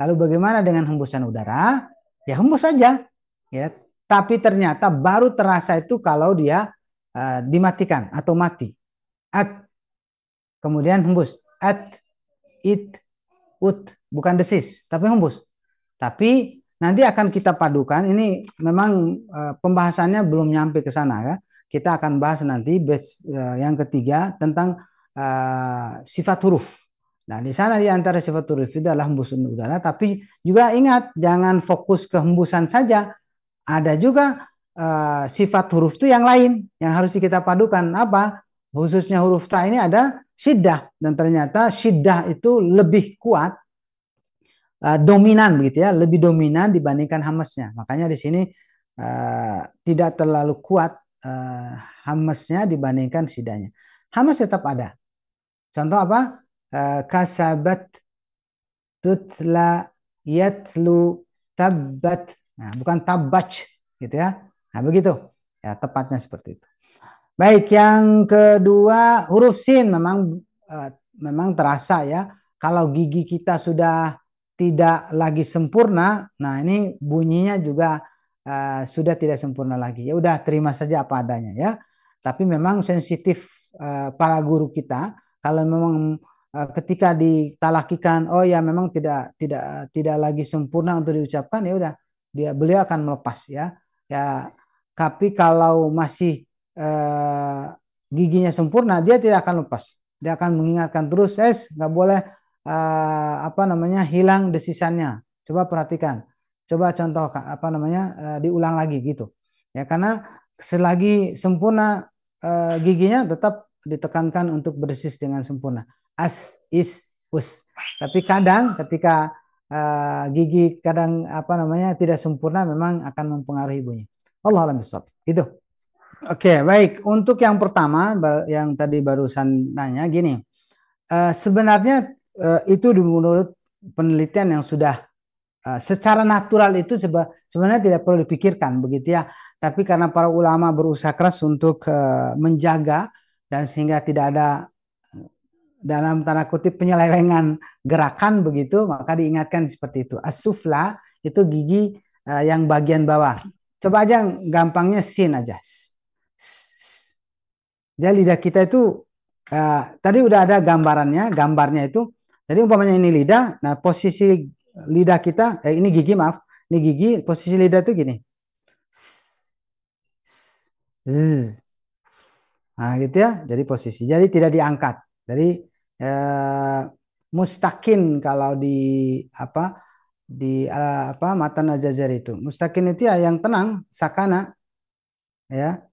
Lalu bagaimana dengan hembusan udara? Ya hembus saja. Ya. Tapi ternyata baru terasa itu kalau dia dimatikan atau mati. At. Kemudian hembus. At. It, ut, bukan desis, tapi hembus. Tapi nanti akan kita padukan. Ini memang pembahasannya belum nyampe ke sana ya. Kita akan bahas nanti batch yang ketiga tentang sifat huruf. Nah, di sana di antara sifat huruf itu adalah hembusan udara, tapi juga ingat jangan fokus ke hembusan saja. Ada juga sifat huruf itu yang lain yang harus kita padukan. Apa? Khususnya huruf ta ini ada syiddah, dan ternyata syiddah itu lebih kuat, dominan begitu ya, lebih dominan dibandingkan hamasnya. Makanya di sini tidak terlalu kuat hamasnya dibandingkan syiddahnya. Hamas tetap ada. Contoh apa? Kasabat, tutla, yatlu, tabbat. Nah, bukan tabbach gitu ya. Nah, begitu. Ya, tepatnya seperti itu. Baik, yang kedua huruf sin memang terasa ya. Kalau gigi kita sudah tidak lagi sempurna, nah ini bunyinya juga sudah tidak sempurna lagi. Ya udah, terima saja apa adanya ya. Tapi memang sensitif para guru kita kalau memang ketika ditalakikan, oh ya memang tidak lagi sempurna untuk diucapkan, ya udah beliau akan melepas ya. Ya, tapi kalau masih giginya sempurna, dia tidak akan lepas. Dia akan mengingatkan terus, nggak boleh hilang desisannya. Coba perhatikan, coba contoh diulang lagi gitu. Ya, karena selagi sempurna giginya tetap ditekankan untuk berdesis dengan sempurna. As, is, us. Tapi kadang ketika gigi tidak sempurna, memang akan mempengaruhi bunyi. Allah alam bisawab. Gitu. Oke, baik. Untuk yang pertama yang tadi barusan nanya gini. Sebenarnya itu menurut penelitian yang sudah secara natural itu sebenarnya tidak perlu dipikirkan begitu ya. Tapi karena para ulama berusaha keras untuk menjaga dan sehingga tidak ada dalam tanda kutip penyelewengan gerakan begitu, maka diingatkan seperti itu. As-sufla itu gigi yang bagian bawah. Coba aja gampangnya sin aja. Jadi lidah kita itu tadi udah ada gambarnya itu. Jadi umpamanya ini lidah, nah posisi lidah kita, ini gigi maaf, ini gigi, posisi lidah itu gini. Nah gitu ya, jadi posisi. Jadi tidak diangkat. Jadi mustakin kalau di matan Az-Jazari itu. Mustakin itu ya yang tenang, sakana. Ya.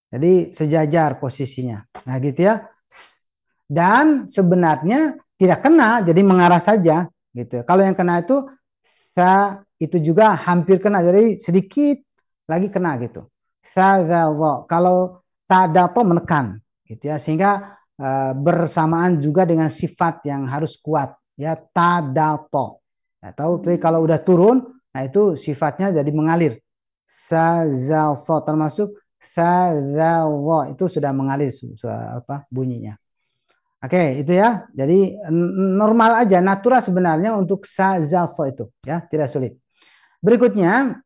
Jadi sejajar posisinya. Nah gitu ya. Dan sebenarnya tidak kena, jadi mengarah saja gitu. Kalau yang kena itu itu juga hampir kena, jadi sedikit lagi kena gitu. Kalau tadato menekan gitu ya, sehingga bersamaan juga dengan sifat yang harus kuat ya, tadato. Ya, tapi kalau udah turun, nah itu sifatnya jadi mengalir. Sazalso termasuk sazallo itu sudah mengalir bunyinya. Oke, itu ya. Jadi normal aja, natural sebenarnya untuk sazalso itu ya, tidak sulit. Berikutnya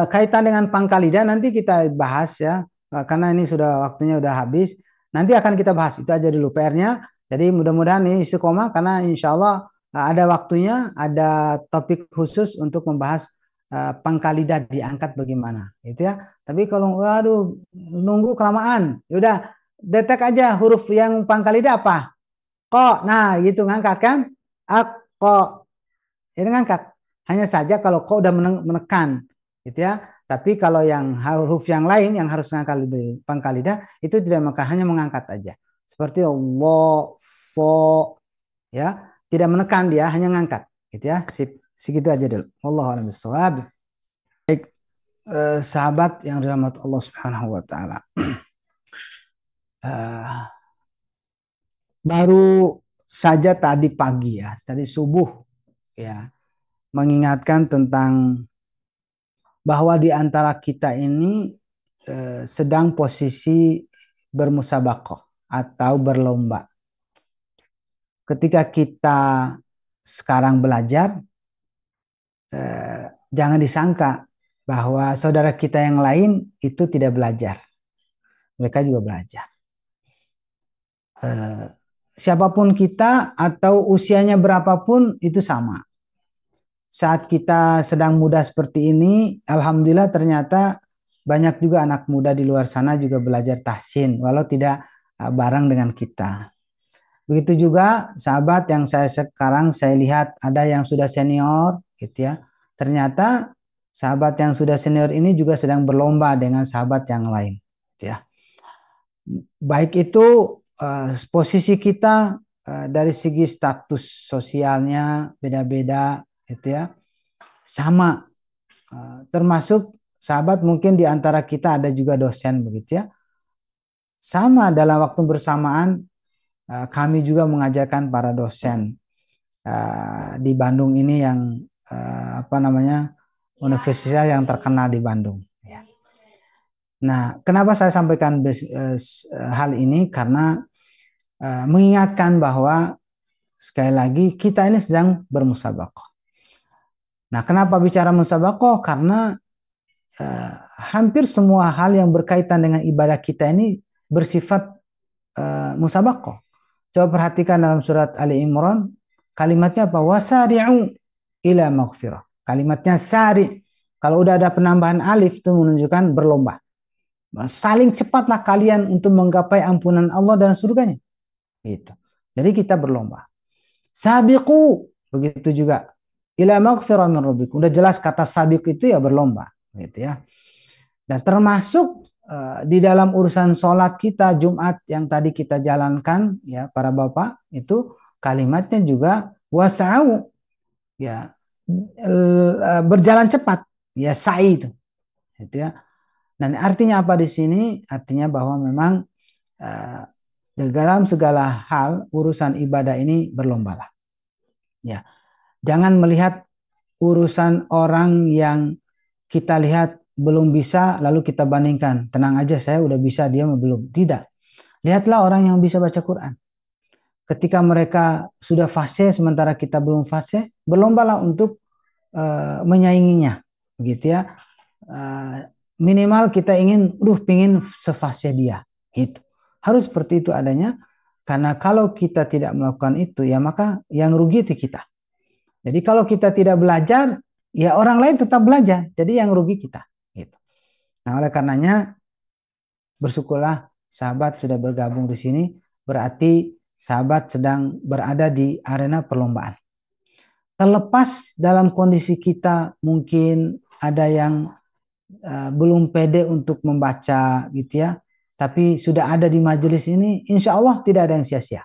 kaitan dengan pangkal lidah nanti kita bahas ya, karena ini sudah waktunya udah habis. Nanti akan kita bahas, itu aja dulu PR-nya. Jadi mudah-mudahan ini istiqomah, karena insya Allah ada waktunya, ada topik khusus untuk membahas pangkal lidah diangkat bagaimana, gitu ya. Tapi kalau waduh nunggu kelamaan, yaudah detek aja huruf yang pangkal lidah apa? Ko, nah gitu ngangkat kan? Ko, ini ngangkat. Hanya saja kalau ko udah menekan, gitu ya. Tapi kalau yang huruf yang lain yang harus ngangkat pangkal lidah itu tidak menekan, hanya mengangkat aja. Seperti Allah, so, ya, tidak menekan dia, hanya ngangkat, gitu ya. Segitu aja dulu. Wallahu a'lam bishawab. Baik, sahabat yang dirahmati Allah Subhanahu wa taala. Baru saja tadi pagi ya, tadi subuh ya, mengingatkan tentang bahwa di antara kita ini sedang posisi bermusabaqah atau berlomba. Ketika kita sekarang belajar, jangan disangka bahwa saudara kita yang lain itu tidak belajar. Mereka juga belajar. Siapapun kita atau usianya berapapun itu sama. Saat kita sedang muda seperti ini, alhamdulillah ternyata banyak juga anak muda di luar sana juga belajar tahsin, walau tidak bareng dengan kita. Begitu juga sahabat yang sekarang saya lihat ada yang sudah senior gitu ya. Ternyata sahabat yang sudah senior ini juga sedang berlomba dengan sahabat yang lain gitu ya. Baik itu posisi kita dari segi status sosialnya beda-beda gitu ya. Sama termasuk sahabat mungkin di antara kita ada juga dosen begitu ya. Sama dalam waktu bersamaan kami juga mengajarkan para dosen di Bandung ini yang universitas yang terkenal di Bandung. Nah, kenapa saya sampaikan hal ini? Karena mengingatkan bahwa sekali lagi kita ini sedang bermusabaqah. Nah, kenapa bicara musabaqah? Karena hampir semua hal yang berkaitan dengan ibadah kita ini bersifat musabaqah. Coba perhatikan dalam surat Ali Imran, kalimatnya apa? Wasari'u ila maghfirah. Kalimatnya sari. Kalau udah ada penambahan alif itu menunjukkan berlomba. Saling cepatlah kalian untuk menggapai ampunan Allah dan surganya. Gitu. Jadi kita berlomba. Sabiqu, begitu juga. Ila maghfirah min rabbikum. Udah jelas kata sabiq itu ya berlomba, gitu ya. Dan termasuk di dalam urusan sholat kita Jumat yang tadi kita jalankan ya para bapak, itu kalimatnya juga wasa'u, ya berjalan cepat, ya sa'i itu, gitu ya. Dan artinya apa di sini? Artinya bahwa memang dalam segala hal urusan ibadah ini berlombalah. Ya, jangan melihat urusan orang yang kita lihat belum bisa lalu kita bandingkan. Tenang aja saya udah bisa, dia belum. Tidak. Lihatlah orang yang bisa baca Quran. Ketika mereka sudah fasih sementara kita belum fasih, berlombalah untuk menyainginya, begitu ya. Minimal kita pingin sefasih dia, gitu. Harus seperti itu adanya, karena kalau kita tidak melakukan itu, ya maka yang rugi itu kita. Jadi kalau kita tidak belajar, ya orang lain tetap belajar, jadi yang rugi kita, gitu. Nah, oleh karenanya bersyukurlah sahabat sudah bergabung di sini, berarti sahabat sedang berada di arena perlombaan. Terlepas dalam kondisi kita mungkin ada yang belum pede untuk membaca gitu ya, tapi sudah ada di majelis ini, insya Allah tidak ada yang sia-sia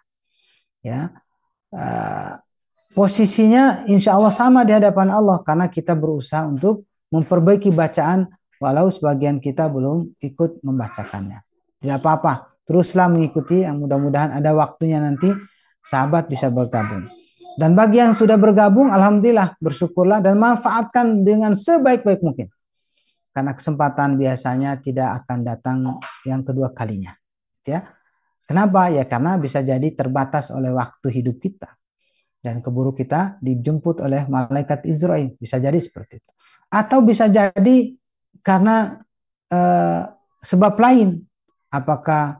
ya. Posisinya insya Allah sama di hadapan Allah, karena kita berusaha untuk memperbaiki bacaan walau sebagian kita belum ikut membacakannya. Tidak apa-apa, teruslah mengikuti, yang mudah-mudahan ada waktunya nanti sahabat bisa bergabung. Dan bagi yang sudah bergabung, alhamdulillah, bersyukurlah dan manfaatkan dengan sebaik-baik mungkin. Karena kesempatan biasanya tidak akan datang yang kedua kalinya. Ya. Kenapa? Ya karena bisa jadi terbatas oleh waktu hidup kita. Dan keburu kita dijemput oleh malaikat Israel. Bisa jadi seperti itu. Atau bisa jadi karena sebab lain. Apakah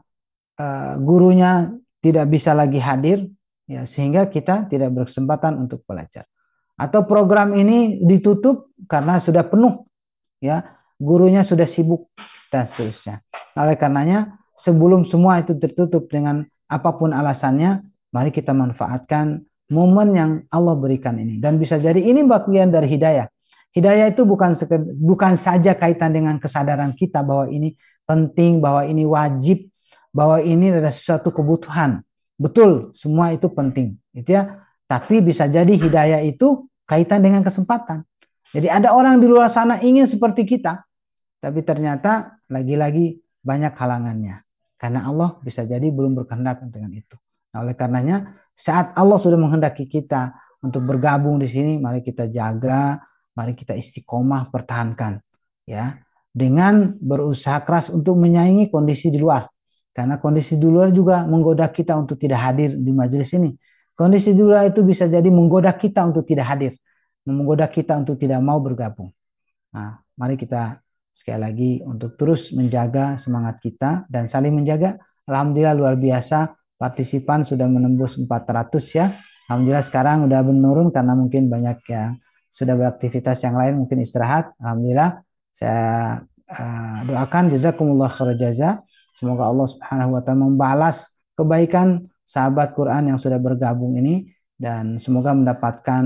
gurunya tidak bisa lagi hadir, ya, sehingga kita tidak berkesempatan untuk belajar. Atau program ini ditutup karena sudah penuh, ya. Gurunya sudah sibuk dan seterusnya. Oleh karenanya sebelum semua itu tertutup dengan apapun alasannya, mari kita manfaatkan momen yang Allah berikan ini. Dan bisa jadi ini bagian dari hidayah. Hidayah itu bukan saja kaitan dengan kesadaran kita bahwa ini penting, bahwa ini wajib, bahwa ini adalah sesuatu kebutuhan. Betul, semua itu penting, gitu ya. Tapi bisa jadi hidayah itu kaitan dengan kesempatan. Jadi ada orang di luar sana ingin seperti kita, tapi ternyata lagi-lagi banyak halangannya. Karena Allah bisa jadi belum berkehendak dengan itu. Nah, oleh karenanya saat Allah sudah menghendaki kita untuk bergabung di sini, mari kita jaga, mari kita istiqomah pertahankan, ya, dengan berusaha keras untuk menyaingi kondisi di luar. Karena kondisi di luar juga menggoda kita untuk tidak hadir di majelis ini. Kondisi di luar itu bisa jadi menggoda kita untuk tidak hadir, menggoda kita untuk tidak mau bergabung. Nah, mari kita sekali lagi untuk terus menjaga semangat kita dan saling menjaga. Alhamdulillah luar biasa, partisipan sudah menembus 400 ya. Alhamdulillah sekarang udah menurun karena mungkin banyak yang sudah beraktivitas yang lain, mungkin istirahat. Alhamdulillah saya doakan jazakumullah khair jaza. Semoga Allah Subhanahu wa taala membalas kebaikan sahabat Quran yang sudah bergabung ini, dan semoga mendapatkan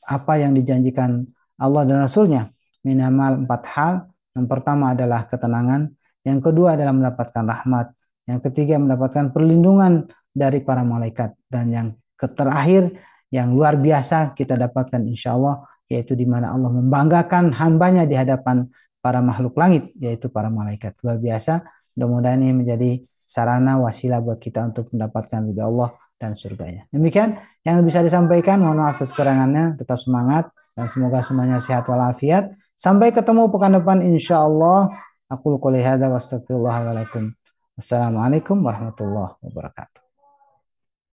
apa yang dijanjikan Allah dan Rasulnya. Minimal 4 hal. Yang pertama adalah ketenangan, yang kedua adalah mendapatkan rahmat, yang ketiga mendapatkan perlindungan dari para malaikat, dan yang terakhir yang luar biasa kita dapatkan insya Allah, yaitu di mana Allah membanggakan hambanya di hadapan para makhluk langit, yaitu para malaikat. Luar biasa. Mudah-mudahan ini menjadi sarana wasilah buat kita untuk mendapatkan ridha Allah dan surganya. Demikian yang bisa disampaikan. Mohon maaf atas kekurangannya. Tetap semangat dan semoga semuanya sehat walafiat. Sampai ketemu pekan depan insya Allah. Aku qouli hadza wa astaghfirullah wa lakum. Assalamualaikum warahmatullahi wabarakatuh.